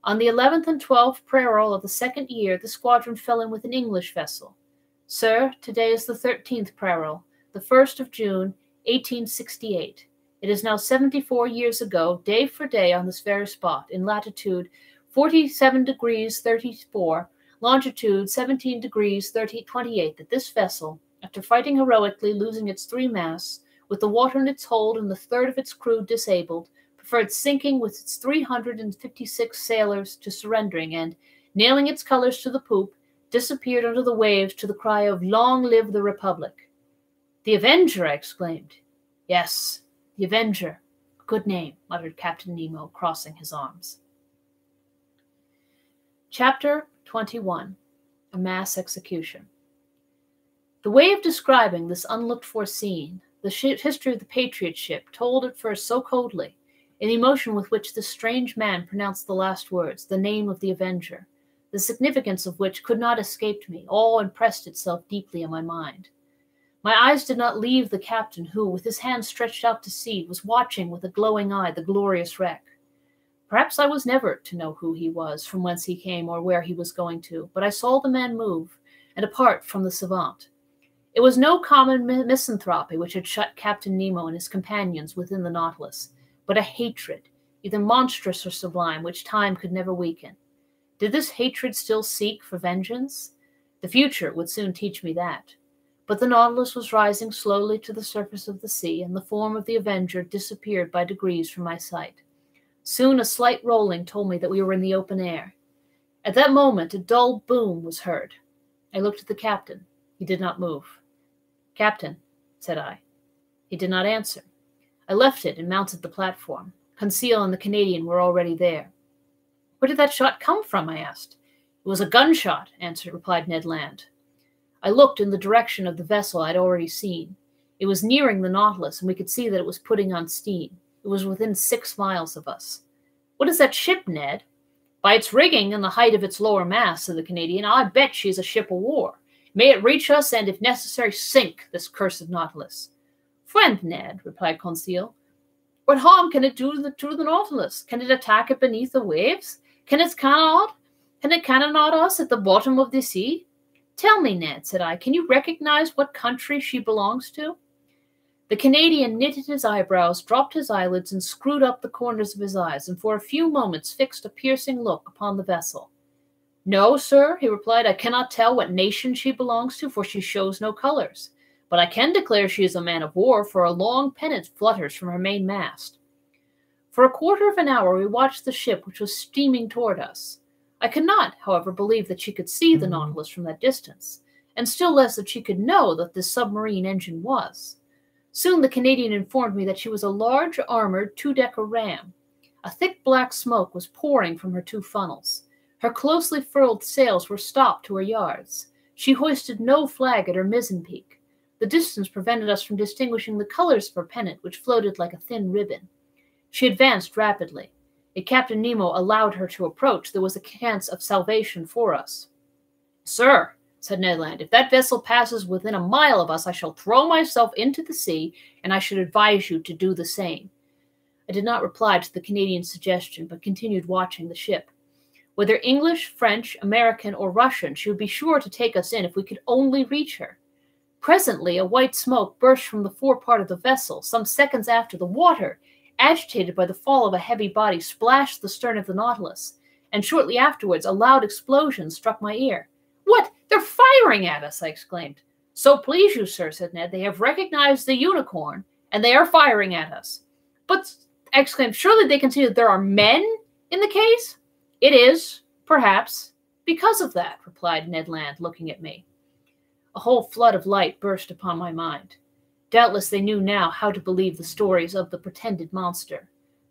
On the 11th and 12th peril of the second year, the squadron fell in with an English vessel. Sir, today is the 13th peril, the 1st of June, 1868. It is now 74 years ago, day for day, on this very spot, in latitude 47 degrees 34, longitude 17 degrees 28, that this vessel, after fighting heroically, losing its 3 masts, with the water in its hold and the third of its crew disabled, preferred sinking with its 356 sailors to surrendering, and, nailing its colors to the poop, disappeared under the waves to the cry of "Long live the Republic." "The Avenger!" I exclaimed. "Yes, the Avenger. Good name," muttered Captain Nemo, crossing his arms. Chapter 21. A Mass Execution. The way of describing this unlooked-for scene, the history of the Patriot ship, told at first so coldly, in the emotion with which this strange man pronounced the last words, the name of the Avenger, the significance of which could not escape me, all impressed itself deeply on my mind. My eyes did not leave the captain who, with his hand stretched out to sea, was watching with a glowing eye the glorious wreck. Perhaps I was never to know who he was, from whence he came, or where he was going to, but I saw the man move, and apart from the savant. It was no common misanthropy which had shut Captain Nemo and his companions within the Nautilus, but a hatred, either monstrous or sublime, which time could never weaken. Did this hatred still seek for vengeance? The future would soon teach me that. But the Nautilus was rising slowly to the surface of the sea, and the form of the Avenger disappeared by degrees from my sight. Soon a slight rolling told me that we were in the open air. At that moment a dull boom was heard. I looked at the captain. He did not move. "Captain," said I. He did not answer. I left it and mounted the platform. Conseil and the Canadian were already there. "Where did that shot come from?" I asked. "It was a gunshot," replied Ned Land. I looked in the direction of the vessel I had already seen. It was nearing the Nautilus, and we could see that it was putting on steam. It was within 6 miles of us. "What is that ship, Ned?" "By its rigging and the height of its lower mast," said the Canadian, "I bet she is a ship of war. May it reach us, and, if necessary, sink this cursed Nautilus." "Friend Ned," replied Conseil, "what harm can it do to the Nautilus? Can it attack it beneath the waves? Can it cannonade us at the bottom of the sea?" "Tell me, Ned," said I, "can you recognize what country she belongs to?" The Canadian knitted his eyebrows, dropped his eyelids, and screwed up the corners of his eyes, and for a few moments fixed a piercing look upon the vessel. "No, sir," he replied, "I cannot tell what nation she belongs to, for she shows no colors. But I can declare she is a man of war, for a long pennant flutters from her main mast." For a quarter of an hour we watched the ship, which was steaming toward us. I could not, however, believe that she could see the Nautilus from that distance, and still less that she could know that this submarine engine was. Soon the Canadian informed me that she was a large, armored, two-decker ram. A thick black smoke was pouring from her two funnels. Her closely furled sails were stopped to her yards. She hoisted no flag at her mizzen peak. The distance prevented us from distinguishing the colors of her pennant, which floated like a thin ribbon. She advanced rapidly. If Captain Nemo allowed her to approach, there was a chance of salvation for us. "Sir," said Ned Land, "if that vessel passes within a mile of us, I shall throw myself into the sea, and I should advise you to do the same." I did not reply to the Canadian's suggestion, but continued watching the ship. Whether English, French, American, or Russian, she would be sure to take us in if we could only reach her. Presently, a white smoke burst from the forepart of the vessel. Some seconds after, the water, agitated by the fall of a heavy body, splashed the stern of the Nautilus, and shortly afterwards a loud explosion struck my ear. "What? They're firing at us!" I exclaimed. "So please you, sir," said Ned, "they have recognized the Unicorn, and they are firing at us." "But," I exclaimed, "surely they can see that there are men in the case?" "It is, perhaps, because of that," replied Ned Land, looking at me. A whole flood of light burst upon my mind. Doubtless they knew now how to believe the stories of the pretended monster.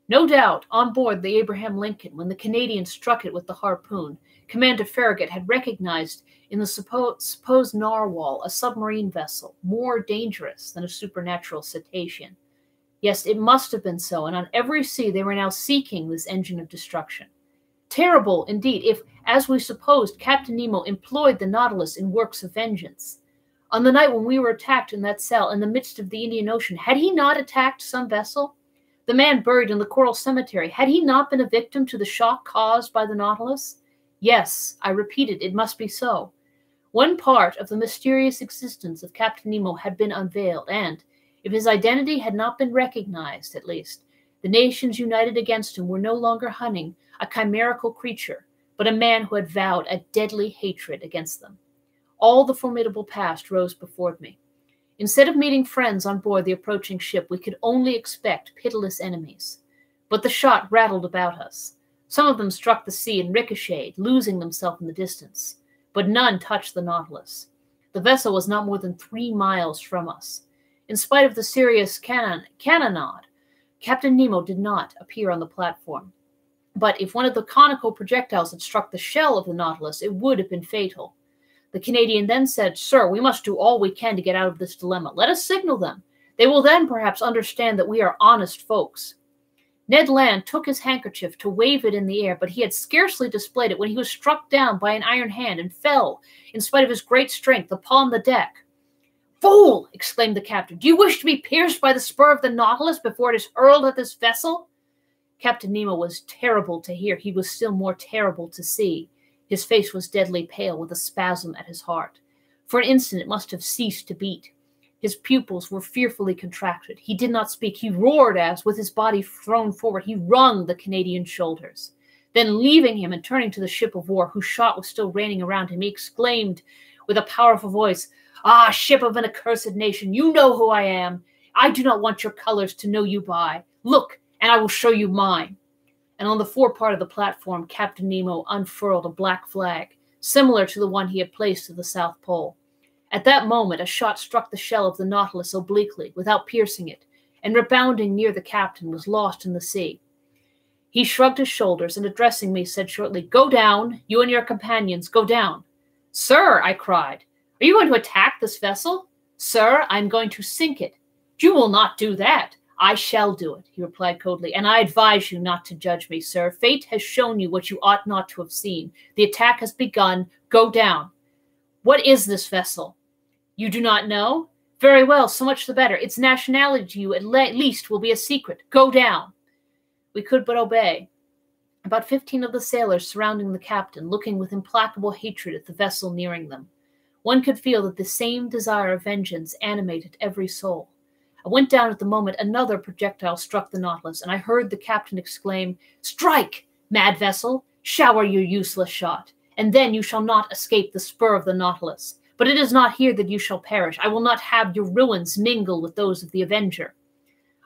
No doubt, on board the Abraham Lincoln, when the Canadian struck it with the harpoon, Commander Farragut had recognized in the supposed narwhal a submarine vessel, more dangerous than a supernatural cetacean. Yes, it must have been so, and on every sea they were now seeking this engine of destruction. Terrible, indeed, if, as we supposed, Captain Nemo employed the Nautilus in works of vengeance. On the night when we were attacked in that cell in the midst of the Indian Ocean, had he not attacked some vessel? The man buried in the coral cemetery, had he not been a victim to the shock caused by the Nautilus? Yes, I repeated, it must be so. One part of the mysterious existence of Captain Nemo had been unveiled, and, if his identity had not been recognized, at least, the nations united against him were no longer hunting a chimerical creature, but a man who had vowed a deadly hatred against them. All the formidable past rose before me. Instead of meeting friends on board the approaching ship, we could only expect pitiless enemies. But the shot rattled about us. Some of them struck the sea and ricocheted, losing themselves in the distance. But none touched the Nautilus. The vessel was not more than 3 miles from us. In spite of the serious cannonade, Captain Nemo did not appear on the platform. But if one of the conical projectiles had struck the shell of the Nautilus, it would have been fatal. The Canadian then said, "Sir, we must do all we can to get out of this dilemma. Let us signal them. They will then perhaps understand that we are honest folks." Ned Land took his handkerchief to wave it in the air, but he had scarcely displayed it when he was struck down by an iron hand and fell, in spite of his great strength, upon the deck. "Fool!" exclaimed the captain. "Do you wish to be pierced by the spur of the Nautilus before it is hurled at this vessel?" Captain Nemo was terrible to hear. He was still more terrible to see. His face was deadly pale, with a spasm at his heart. For an instant it must have ceased to beat. His pupils were fearfully contracted. He did not speak. He roared as, with his body thrown forward, he wrung the Canadian's shoulders. Then, leaving him and turning to the ship of war, whose shot was still raining around him, he exclaimed with a powerful voice, "Ah, ship of an accursed nation, you know who I am. I do not want your colors to know you by. Look, and I will show you mine." And on the forepart of the platform, Captain Nemo unfurled a black flag, similar to the one he had placed to the South Pole. At that moment, a shot struck the shell of the Nautilus obliquely, without piercing it, and rebounding near the captain, was lost in the sea. He shrugged his shoulders, and addressing me, said shortly, "Go down, you and your companions, go down." "Sir," I cried, "are you going to attack this vessel?" "Sir, I am going to sink it." "You will not do that." "I shall do it," he replied coldly, "and I advise you not to judge me, sir. Fate has shown you what you ought not to have seen. The attack has begun. Go down." What is this vessel? You do not know? Very well, so much the better. Its nationality to you at least will be a secret. Go down. We could but obey. About 15 of the sailors surrounding the captain, looking with implacable hatred at the vessel nearing them. One could feel that the same desire of vengeance animated every soul. I went down at the moment another projectile struck the Nautilus, and I heard the captain exclaim, "Strike, mad vessel! Shower your useless shot, and then you shall not escape the spur of the Nautilus. But it is not here that you shall perish. I will not have your ruins mingle with those of the Avenger."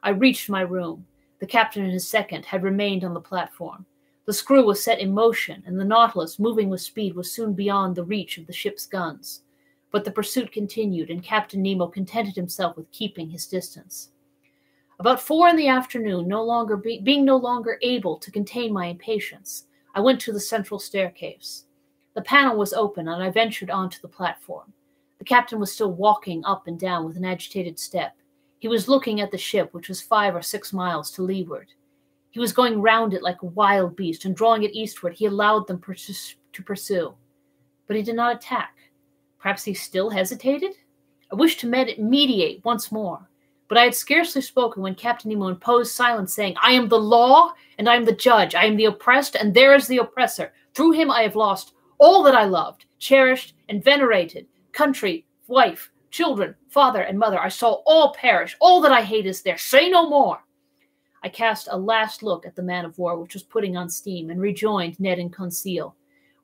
I reached my room. The captain and his second had remained on the platform. The screw was set in motion, and the Nautilus, moving with speed, was soon beyond the reach of the ship's guns. But the pursuit continued, and Captain Nemo contented himself with keeping his distance. About 4 in the afternoon, being no longer able to contain my impatience, I went to the central staircase. The panel was open, and I ventured onto the platform. The captain was still walking up and down with an agitated step. He was looking at the ship, which was 5 or 6 miles to leeward. He was going round it like a wild beast, and drawing it eastward, he allowed them to pursue. But he did not attack. Perhaps he still hesitated? I wished to mediate once more, but I had scarcely spoken when Captain Nemo imposed silence, saying, "I am the law, and I am the judge. I am the oppressed, and there is the oppressor. Through him I have lost all that I loved, cherished, and venerated, country, wife, children, father, and mother. I saw all perish. All that I hate is there. Say no more." I cast a last look at the man-of-war, which was putting on steam, and rejoined Ned and Conseil.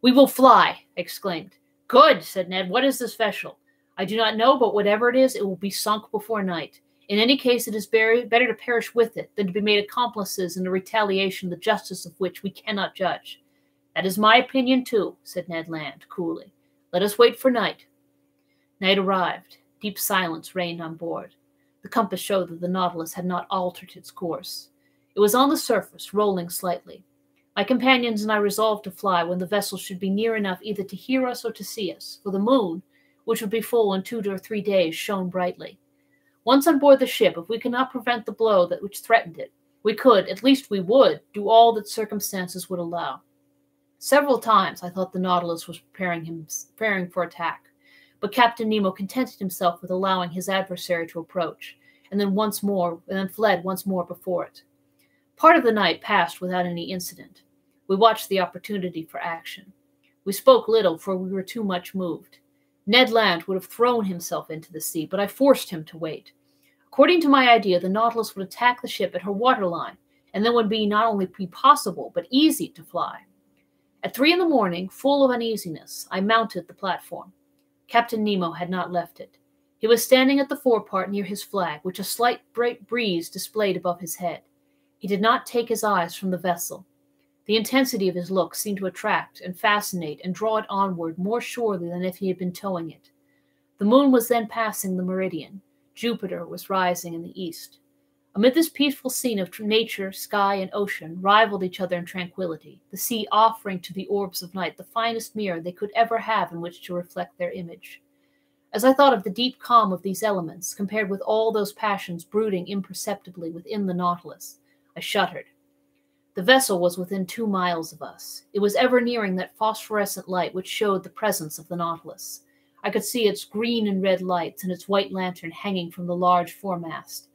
"We will fly," I exclaimed. "Good," said Ned. "What is this vessel?" "I do not know, but whatever it is, it will be sunk before night. In any case, it is better to perish with it than to be made accomplices in a retaliation the justice of which we cannot judge." "That is my opinion, too," said Ned Land, coolly. "Let us wait for night." Night arrived. Deep silence reigned on board. The compass showed that the Nautilus had not altered its course. It was on the surface, rolling slightly. My companions and I resolved to fly when the vessel should be near enough either to hear us or to see us, for the moon, which would be full in 2 or 3 days, shone brightly. Once on board the ship, if we could not prevent the blow which threatened it, we could, at least we would, do all that circumstances would allow. Several times I thought the Nautilus was preparing for attack, but Captain Nemo contented himself with allowing his adversary to approach, and then fled once more before it. Part of the night passed without any incident. We watched the opportunity for action. We spoke little, for we were too much moved. Ned Land would have thrown himself into the sea, but I forced him to wait. According to my idea, the Nautilus would attack the ship at her waterline, and then would be not only possible, but easy to fly. At 3 in the morning, full of uneasiness, I mounted the platform. Captain Nemo had not left it. He was standing at the forepart near his flag, which a slight bright breeze displayed above his head. He did not take his eyes from the vessel. The intensity of his look seemed to attract and fascinate and draw it onward more surely than if he had been towing it. The moon was then passing the meridian. Jupiter was rising in the east. Amid this peaceful scene of nature, sky, and ocean rivaled each other in tranquility, the sea offering to the orbs of night the finest mirror they could ever have in which to reflect their image. As I thought of the deep calm of these elements, compared with all those passions brooding imperceptibly within the Nautilus, I shuddered. The vessel was within 2 miles of us. It was ever nearing that phosphorescent light which showed the presence of the Nautilus. I could see its green and red lights and its white lantern hanging from the large foremast.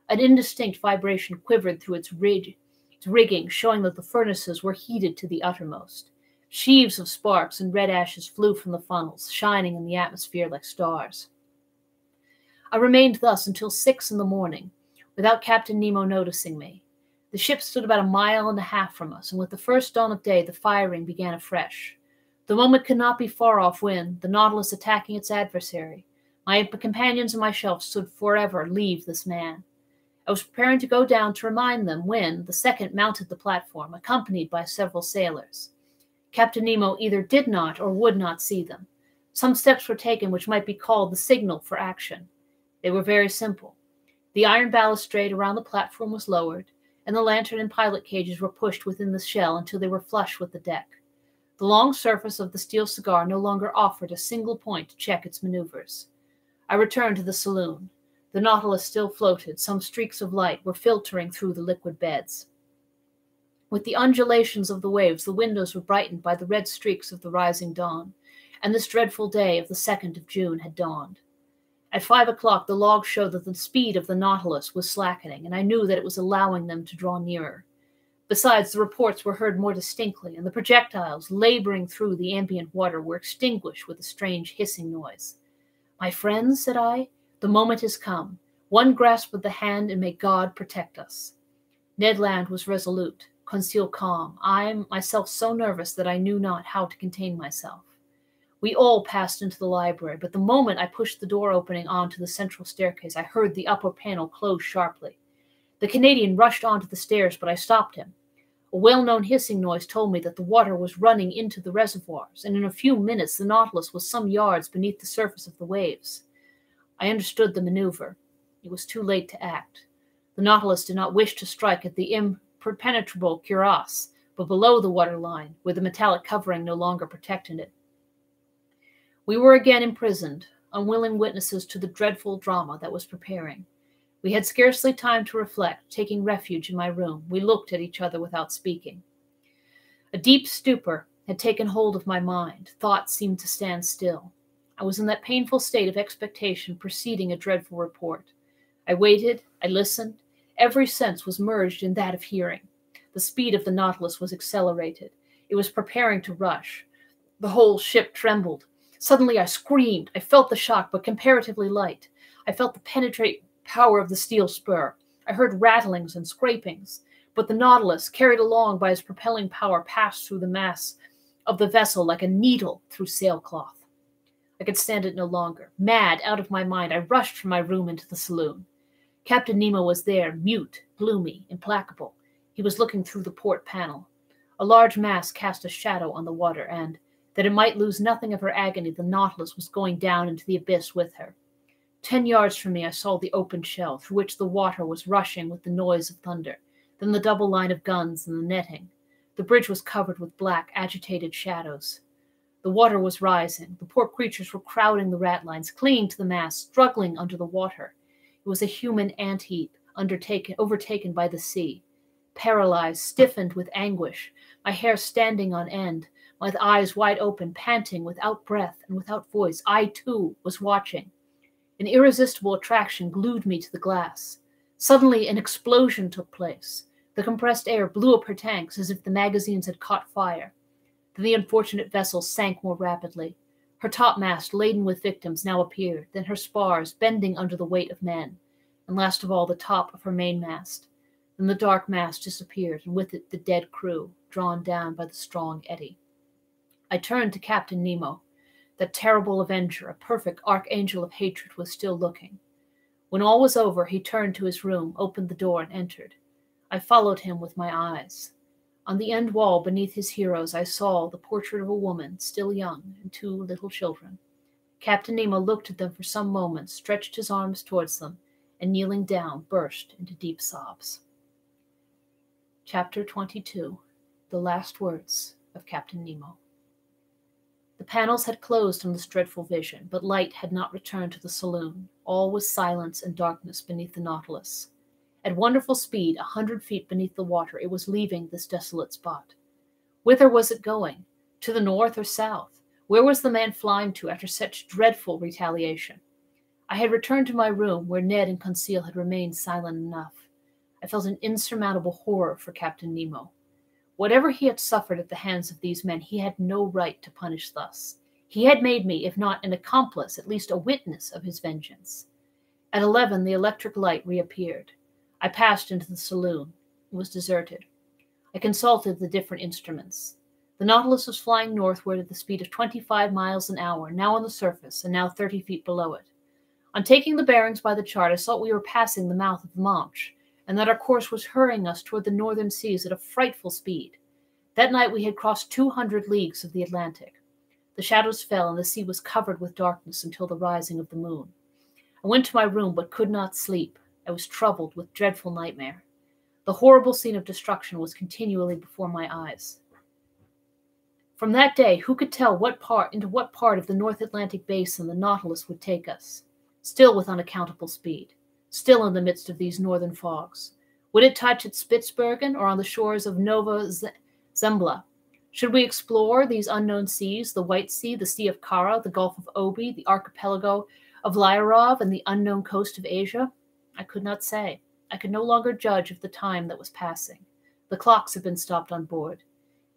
An indistinct vibration quivered through its rigging, showing that the furnaces were heated to the uttermost. Sheaves of sparks and red ashes flew from the funnels, shining in the atmosphere like stars. I remained thus until 6 in the morning, without Captain Nemo noticing me. The ship stood about 1.5 miles from us, and with the first dawn of day, the firing began afresh. The moment could not be far off when, the Nautilus attacking its adversary, my companions and myself stood forever leave this man. I was preparing to go down to remind them when the second mounted the platform, accompanied by several sailors. Captain Nemo either did not or would not see them. Some steps were taken which might be called the signal for action. They were very simple. The iron balustrade around the platform was lowered, and the lantern and pilot cages were pushed within the shell until they were flush with the deck. The long surface of the steel cigar no longer offered a single point to check its maneuvers. I returned to the saloon. The Nautilus still floated. Some streaks of light were filtering through the liquid beds. With the undulations of the waves, the windows were brightened by the red streaks of the rising dawn, and this dreadful day of the 2nd of June had dawned. At 5 o'clock, the logs showed that the speed of the Nautilus was slackening, and I knew that it was allowing them to draw nearer. Besides, the reports were heard more distinctly, and the projectiles, laboring through the ambient water, were extinguished with a strange hissing noise. "My friends," said I, "the moment is come. One grasp of the hand, and may God protect us." Ned Land was resolute, Conseil calm, I myself so nervous that I knew not how to contain myself. We all passed into the library, but the moment I pushed the door opening onto the central staircase, I heard the upper panel close sharply. The Canadian rushed onto the stairs, but I stopped him. A well-known hissing noise told me that the water was running into the reservoirs, and in a few minutes the Nautilus was some yards beneath the surface of the waves. I understood the maneuver. It was too late to act. The Nautilus did not wish to strike at the impenetrable cuirass, but below the waterline, where the metallic covering no longer protected it. We were again imprisoned, unwilling witnesses to the dreadful drama that was preparing. We had scarcely time to reflect. Taking refuge in my room, we looked at each other without speaking. A deep stupor had taken hold of my mind. Thought seemed to stand still. I was in that painful state of expectation preceding a dreadful report. I waited, I listened. Every sense was merged in that of hearing. The speed of the Nautilus was accelerated. It was preparing to rush. The whole ship trembled. Suddenly I screamed. I felt the shock, but comparatively light. I felt the penetrating power of the steel spur. I heard rattlings and scrapings, but the Nautilus, carried along by its propelling power, passed through the mass of the vessel like a needle through sailcloth. I could stand it no longer. Mad, out of my mind, I rushed from my room into the saloon. Captain Nemo was there, mute, gloomy, implacable. He was looking through the port panel. A large mass cast a shadow on the water, and, that it might lose nothing of her agony, the Nautilus was going down into the abyss with her. 10 yards from me I saw the open shell, through which the water was rushing with the noise of thunder, then the double line of guns and the netting. The bridge was covered with black, agitated shadows. The water was rising. The poor creatures were crowding the ratlines, clinging to the mast, struggling under the water. It was a human ant-heap, overtaken by the sea. Paralyzed, stiffened with anguish, my hair standing on end, my eyes wide open, panting, without breath and without voice, I, too, was watching. An irresistible attraction glued me to the glass. Suddenly an explosion took place. The compressed air blew up her tanks as if the magazines had caught fire. Then the unfortunate vessel sank more rapidly. Her topmast, laden with victims, now appeared, then her spars, bending under the weight of men, and last of all the top of her mainmast. Then the dark mass disappeared, and with it the dead crew, drawn down by the strong eddy. I turned to Captain Nemo. That terrible avenger, a perfect archangel of hatred, was still looking. When all was over, he turned to his room, opened the door, and entered. I followed him with my eyes. On the end wall, beneath his heroes, I saw the portrait of a woman, still young, and 2 little children. Captain Nemo looked at them for some moments, stretched his arms towards them, and kneeling down, burst into deep sobs. Chapter 22. The Last Words of Captain Nemo. The panels had closed on this dreadful vision, but light had not returned to the saloon. All was silence and darkness beneath the Nautilus. At wonderful speed, 100 feet beneath the water, it was leaving this desolate spot. Whither was it going? To the north or south? Where was the man flying to after such dreadful retaliation? I had returned to my room, where Ned and Conseil had remained silent enough. I felt an insurmountable horror for Captain Nemo. Whatever he had suffered at the hands of these men, he had no right to punish thus. He had made me, if not an accomplice, at least a witness of his vengeance. At 11, the electric light reappeared. I passed into the saloon. It was deserted. I consulted the different instruments. The Nautilus was flying northward at the speed of 25 miles an hour, now on the surface and now 30 feet below it. On taking the bearings by the chart, I saw we were passing the mouth of the Manche, and that our course was hurrying us toward the northern seas at a frightful speed. That night we had crossed 200 leagues of the Atlantic. The shadows fell, and the sea was covered with darkness until the rising of the moon. I went to my room, but could not sleep. I was troubled with dreadful nightmare. The horrible scene of destruction was continually before my eyes. From that day, who could tell into what part of the North Atlantic basin the Nautilus would take us? Still with unaccountable speed. Still in the midst of these northern fogs. Would it touch at Spitzbergen or on the shores of Nova Zembla? Should we explore these unknown seas, the White Sea, the Sea of Kara, the Gulf of Obi, the archipelago of Lyarov, and the unknown coast of Asia? I could not say. I could no longer judge of the time that was passing. The clocks had been stopped on board.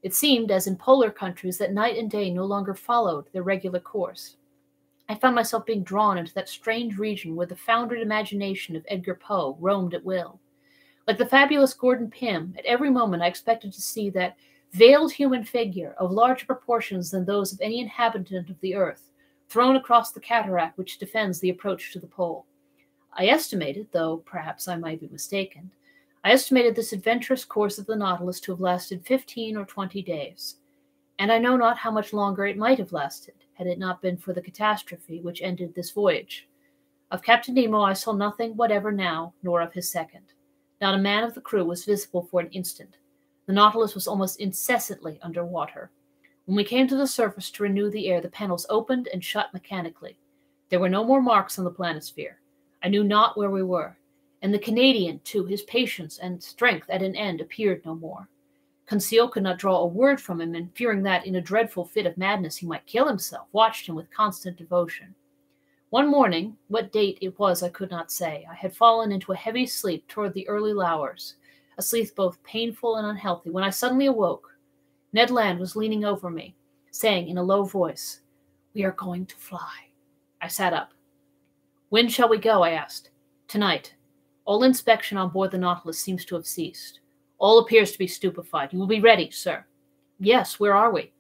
It seemed, as in polar countries, that night and day no longer followed their regular course. I found myself being drawn into that strange region where the foundered imagination of Edgar Poe roamed at will. Like the fabulous Gordon Pym, at every moment I expected to see that veiled human figure of larger proportions than those of any inhabitant of the earth, thrown across the cataract which defends the approach to the pole. I estimated, though perhaps I might be mistaken, I estimated this adventurous course of the Nautilus to have lasted 15 or 20 days, and I know not how much longer it might have lasted, had it not been for the catastrophe which ended this voyage. Of Captain Nemo I saw nothing whatever now, nor of his second. Not a man of the crew was visible for an instant. The Nautilus was almost incessantly under water. When we came to the surface to renew the air, the panels opened and shut mechanically. There were no more marks on the planisphere. I knew not where we were. And the Canadian, too, his patience and strength at an end, appeared no more. Conseil could not draw a word from him, and fearing that, in a dreadful fit of madness, he might kill himself, watched him with constant devotion. One morning, what date it was I could not say, I had fallen into a heavy sleep toward the early hours, a sleep both painful and unhealthy, when I suddenly awoke. Ned Land was leaning over me, saying in a low voice, "We are going to fly." I sat up. "When shall we go?" I asked. "Tonight. All inspection on board the Nautilus seems to have ceased. All appears to be stupefied. You will be ready, sir." "Yes, where are we?"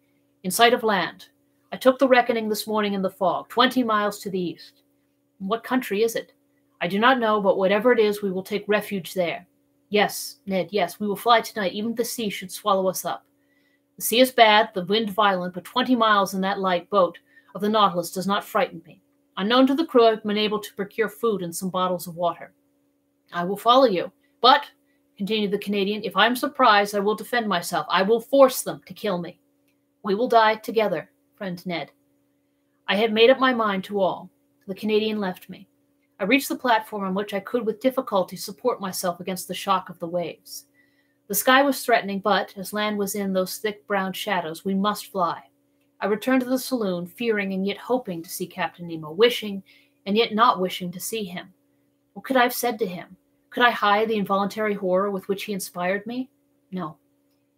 "In sight of land. I took the reckoning this morning in the fog, 20 miles to the east." "What country is it?" "I do not know, but whatever it is, we will take refuge there." "Yes, Ned, yes, we will fly tonight, even if the sea should swallow us up. The sea is bad, the wind violent, but 20 miles in that light boat of the Nautilus does not frighten me. Unknown to the crew, I have been able to procure food and some bottles of water." "I will follow you. But," continued the Canadian, "if I am surprised, I will defend myself. I will force them to kill me." "We will die together, friend Ned." I had made up my mind to all. The Canadian left me. I reached the platform on which I could with difficulty support myself against the shock of the waves. The sky was threatening, but, as land was in those thick brown shadows, we must fly. I returned to the saloon, fearing and yet hoping to see Captain Nemo, wishing and yet not wishing to see him. What could I have said to him? Could I hide the involuntary horror with which he inspired me? No.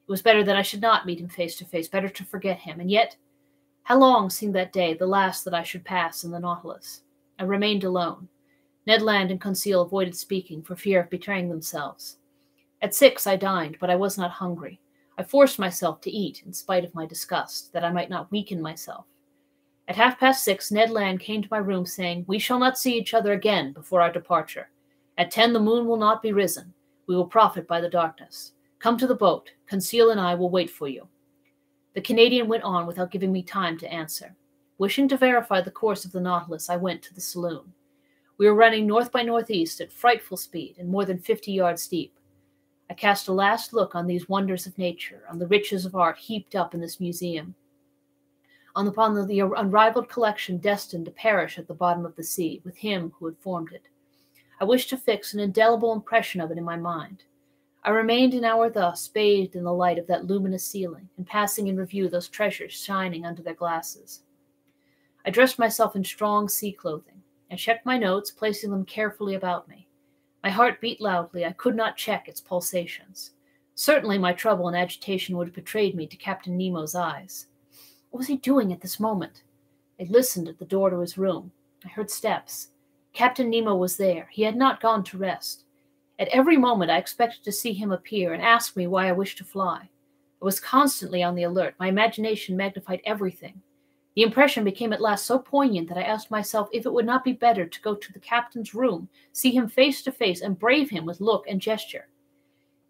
It was better that I should not meet him face to face, better to forget him. And yet, how long seemed that day, the last that I should pass in the Nautilus? I remained alone. Ned Land and Conseil avoided speaking for fear of betraying themselves. At 6 I dined, but I was not hungry. I forced myself to eat, in spite of my disgust, that I might not weaken myself. At 6:30, Ned Land came to my room, saying, "We shall not see each other again before our departure. At 10 the moon will not be risen. We will profit by the darkness. Come to the boat. Conseil and I will wait for you." The Canadian went on without giving me time to answer. Wishing to verify the course of the Nautilus, I went to the saloon. We were running north by northeast at frightful speed and more than 50 yards deep. I cast a last look on these wonders of nature, on the riches of art heaped up in this museum, upon the unrivaled collection destined to perish at the bottom of the sea, with him who had formed it. I wished to fix an indelible impression of it in my mind. I remained an hour thus, bathed in the light of that luminous ceiling, and passing in review those treasures shining under their glasses. I dressed myself in strong sea clothing. I checked my notes, placing them carefully about me. My heart beat loudly. I could not check its pulsations. Certainly my trouble and agitation would have betrayed me to Captain Nemo's eyes. What was he doing at this moment? I listened at the door to his room. I heard steps. Captain Nemo was there. He had not gone to rest. At every moment I expected to see him appear and ask me why I wished to fly. I was constantly on the alert. My imagination magnified everything. The impression became at last so poignant that I asked myself if it would not be better to go to the captain's room, see him face to face, and brave him with look and gesture.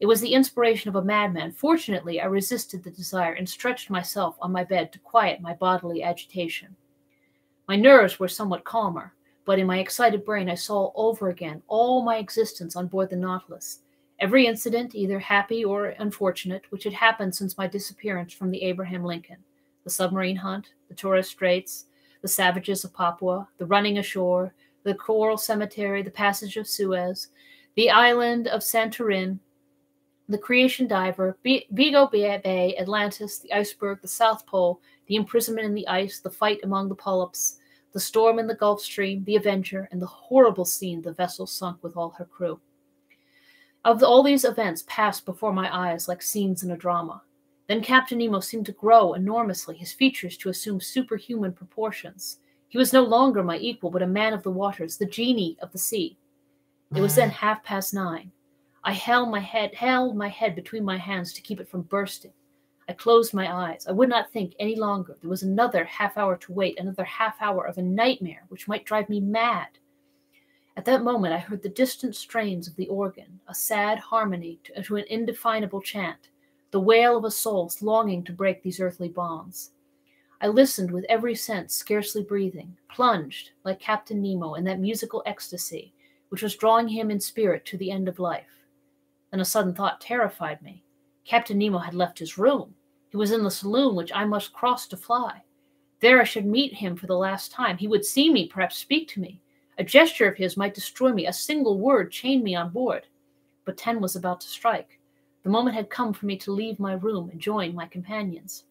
It was the inspiration of a madman. Fortunately, I resisted the desire and stretched myself on my bed to quiet my bodily agitation. My nerves were somewhat calmer, but in my excited brain I saw over again all my existence on board the Nautilus, every incident, either happy or unfortunate, which had happened since my disappearance from the Abraham Lincoln. The submarine hunt, the Torres Straits, the savages of Papua, the running ashore, the coral cemetery, the passage of Suez, the island of Santorin, The Creation Diver, Vigo Bay, Atlantis, the iceberg, the South Pole, the imprisonment in the ice, the fight among the polyps, the storm in the Gulf Stream, the Avenger, and the horrible scene the vessel sunk with all her crew. All these events passed before my eyes like scenes in a drama. Then Captain Nemo seemed to grow enormously, his features to assume superhuman proportions. He was no longer my equal, but a man of the waters, the genie of the sea. It was then 9:30. I held my head between my hands to keep it from bursting. I closed my eyes. I would not think any longer. There was another half hour to wait, another half hour of a nightmare which might drive me mad. At that moment I heard the distant strains of the organ, a sad harmony to an indefinable chant, the wail of a soul longing to break these earthly bonds. I listened with every sense scarcely breathing, plunged, like Captain Nemo, in that musical ecstasy, which was drawing him in spirit to the end of life. Then a sudden thought terrified me. Captain Nemo had left his room. He was in the saloon which I must cross to fly. There I should meet him for the last time. He would see me, perhaps speak to me. A gesture of his might destroy me. A single word chained me on board. But 10 was about to strike. The moment had come for me to leave my room and join my companions.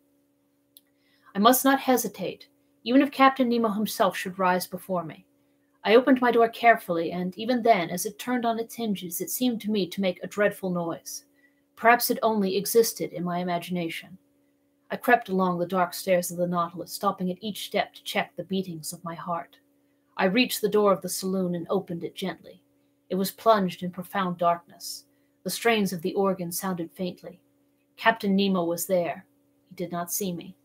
I must not hesitate, even if Captain Nemo himself should rise before me. I opened my door carefully, and even then, as it turned on its hinges, it seemed to me to make a dreadful noise. Perhaps it only existed in my imagination. I crept along the dark stairs of the Nautilus, stopping at each step to check the beatings of my heart. I reached the door of the saloon and opened it gently. It was plunged in profound darkness. The strains of the organ sounded faintly. Captain Nemo was there. He did not see me.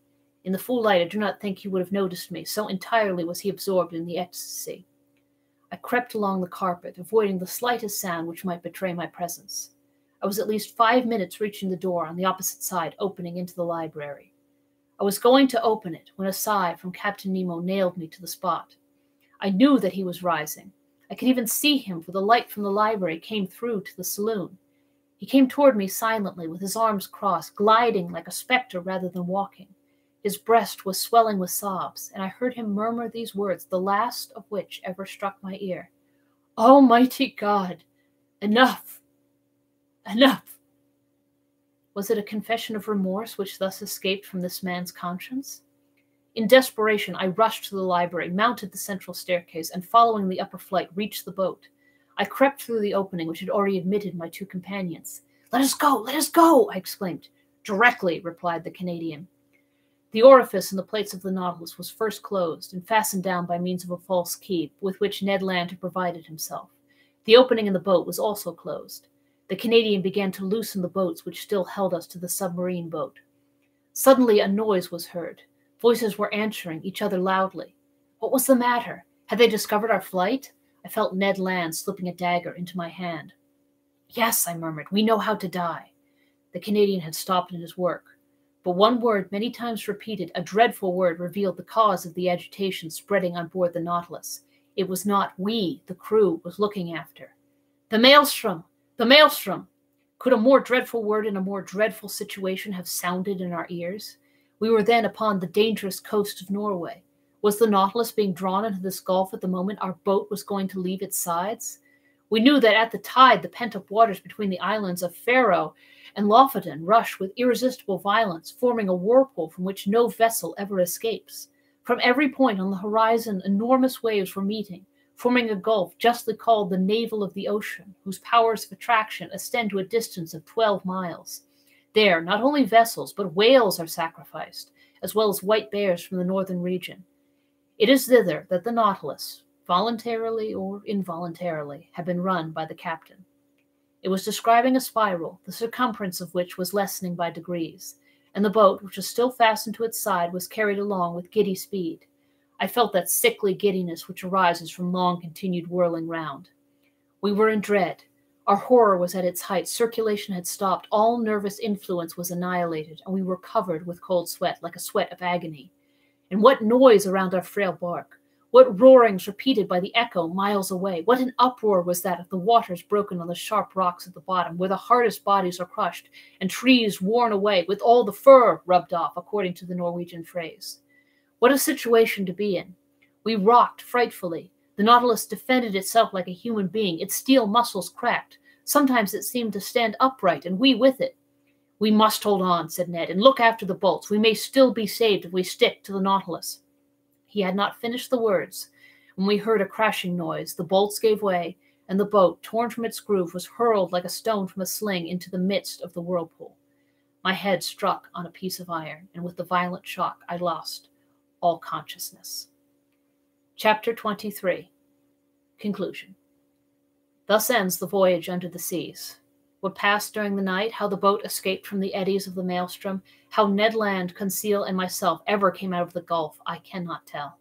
In the full light, I do not think he would have noticed me, so entirely was he absorbed in the ecstasy. I crept along the carpet, avoiding the slightest sound which might betray my presence. I was at least 5 minutes reaching the door on the opposite side, opening into the library. I was going to open it when a sigh from Captain Nemo nailed me to the spot. I knew that he was rising. I could even see him, for the light from the library came through to the saloon. He came toward me silently, with his arms crossed, gliding like a spectre rather than walking. His breast was swelling with sobs, and I heard him murmur these words, the last of which ever struck my ear. Almighty God! Enough! Enough! Was it a confession of remorse which thus escaped from this man's conscience? In desperation, I rushed to the library, mounted the central staircase, and following the upper flight, reached the boat. I crept through the opening which had already admitted my 2 companions. Let us go! Let us go! I exclaimed. Directly, replied the Canadian. The orifice in the plates of the Nautilus was first closed and fastened down by means of a false key with which Ned Land had provided himself. The opening in the boat was also closed. The Canadian began to loosen the bolts which still held us to the submarine boat. Suddenly a noise was heard. Voices were answering each other loudly. What was the matter? Had they discovered our flight? I felt Ned Land slipping a dagger into my hand. Yes, I murmured, we know how to die. The Canadian had stopped in his work. But one word, many times repeated, a dreadful word, revealed the cause of the agitation spreading on board the Nautilus. It was not we, the crew, was looking after. The maelstrom! The maelstrom! Could a more dreadful word in a more dreadful situation have sounded in our ears? We were then upon the dangerous coast of Norway. Was the Nautilus being drawn into this gulf at the moment our boat was going to leave its sides? We knew that at the tide the pent-up waters between the islands of Faroe and Lofoten rush with irresistible violence, forming a whirlpool from which no vessel ever escapes. From every point on the horizon enormous waves were meeting, forming a gulf justly called the navel of the ocean, whose powers of attraction extend to a distance of 12 miles. There, not only vessels, but whales are sacrificed, as well as white bears from the northern region. It is thither that the Nautilus, voluntarily or involuntarily, had been run by the captain. It was describing a spiral, the circumference of which was lessening by degrees, and the boat, which was still fastened to its side, was carried along with giddy speed. I felt that sickly giddiness which arises from long-continued whirling round. We were in dread. Our horror was at its height. Circulation had stopped. All nervous influence was annihilated, and we were covered with cold sweat, like a sweat of agony. And what noise around our frail bark! What roarings repeated by the echo miles away! What an uproar was that of the waters broken on the sharp rocks at the bottom, where the hardest bodies are crushed, and trees worn away, with all the fur rubbed off, according to the Norwegian phrase. What a situation to be in! We rocked frightfully. The Nautilus defended itself like a human being. Its steel muscles cracked. Sometimes it seemed to stand upright, and we with it. "We must hold on," said Ned, "and look after the bolts. We may still be saved if we stick to the Nautilus." He had not finished the words when we heard a crashing noise. The bolts gave way, and the boat, torn from its groove, was hurled like a stone from a sling into the midst of the whirlpool. My head struck on a piece of iron, and with the violent shock I lost all consciousness. Chapter 23. Conclusion. Thus ends the voyage under the seas. What passed during the night, how the boat escaped from the eddies of the maelstrom, how Ned Land, Conseil, and myself ever came out of the gulf, I cannot tell.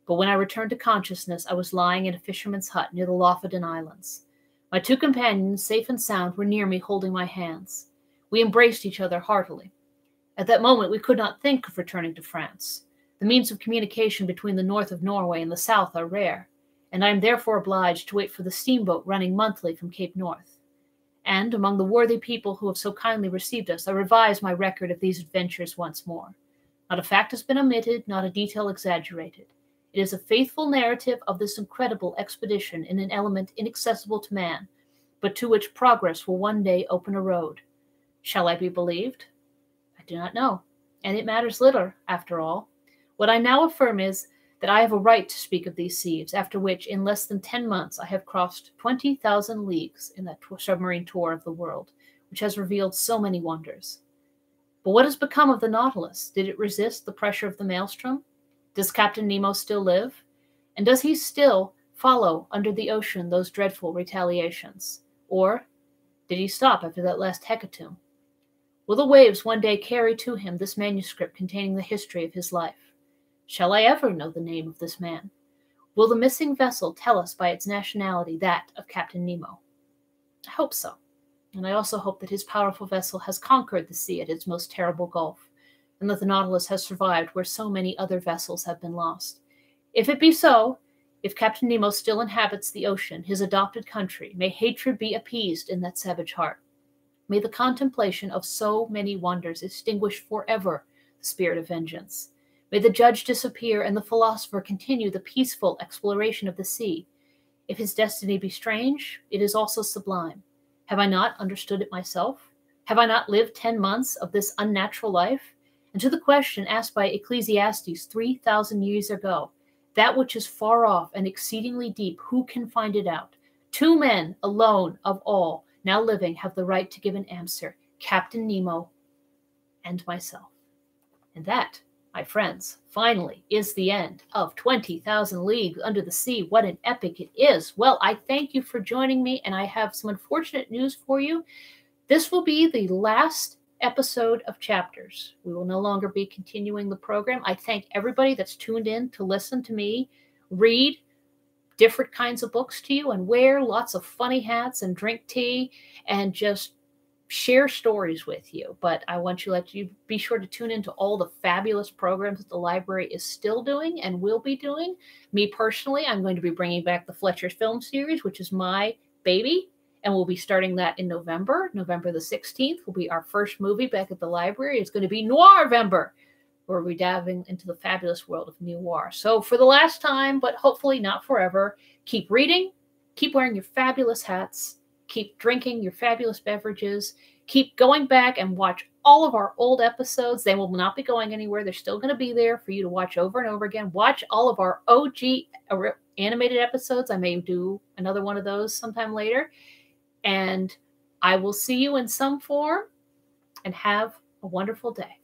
But when I returned to consciousness, I was lying in a fisherman's hut near the Lofoden Islands. My two companions, safe and sound, were near me holding my hands. We embraced each other heartily. At that moment, we could not think of returning to France. The means of communication between the north of Norway and the south are rare, and I am therefore obliged to wait for the steamboat running monthly from Cape North. And, among the worthy people who have so kindly received us, I revise my record of these adventures once more. Not a fact has been omitted, not a detail exaggerated. It is a faithful narrative of this incredible expedition in an element inaccessible to man, but to which progress will one day open a road. Shall I be believed? I do not know, and it matters little, after all. What I now affirm is that I have a right to speak of these seas, after which, in less than 10 months, I have crossed 20,000 leagues in that submarine tour of the world, which has revealed so many wonders. But what has become of the Nautilus? Did it resist the pressure of the maelstrom? Does Captain Nemo still live? And does he still follow under the ocean those dreadful retaliations? Or did he stop after that last hecatomb? Will the waves one day carry to him this manuscript containing the history of his life? Shall I ever know the name of this man? Will the missing vessel tell us by its nationality that of Captain Nemo? I hope so, and I also hope that his powerful vessel has conquered the sea at its most terrible gulf, and that the Nautilus has survived where so many other vessels have been lost. If it be so, if Captain Nemo still inhabits the ocean, his adopted country, may hatred be appeased in that savage heart. May the contemplation of so many wonders extinguish forever the spirit of vengeance. May the judge disappear and the philosopher continue the peaceful exploration of the sea. If his destiny be strange, it is also sublime. Have I not understood it myself? Have I not lived 10 months of this unnatural life? And to the question asked by Ecclesiastes 3,000 years ago, that which is far off and exceedingly deep, who can find it out? 2 men alone of all now living have the right to give an answer, Captain Nemo and myself. And that, my friends, finally is the end of 20,000 Leagues Under the Sea. What an epic it is. Well, I thank you for joining me, and I have some unfortunate news for you. This will be the last episode of Chapters. We will no longer be continuing the program. I thank everybody that's tuned in to listen to me read different kinds of books to you and wear lots of funny hats and drink tea and just share stories with you. But I want to let you be sure to tune into all the fabulous programs that the library is still doing and will be doing. Me personally, I'm going to be bringing back the Fletcher film series, which is my baby, and we'll be starting that in November. November the 16th will be our first movie back at the library. It's going to be Noirvember, where we're diving into the fabulous world of noir. So for the last time, but hopefully not forever, keep reading, keep wearing your fabulous hats, keep drinking your fabulous beverages, keep going back and watch all of our old episodes. They will not be going anywhere. They're still going to be there for you to watch over and over again. Watch all of our OG animated episodes. I may do another one of those sometime later. And I will see you in some form, and have a wonderful day.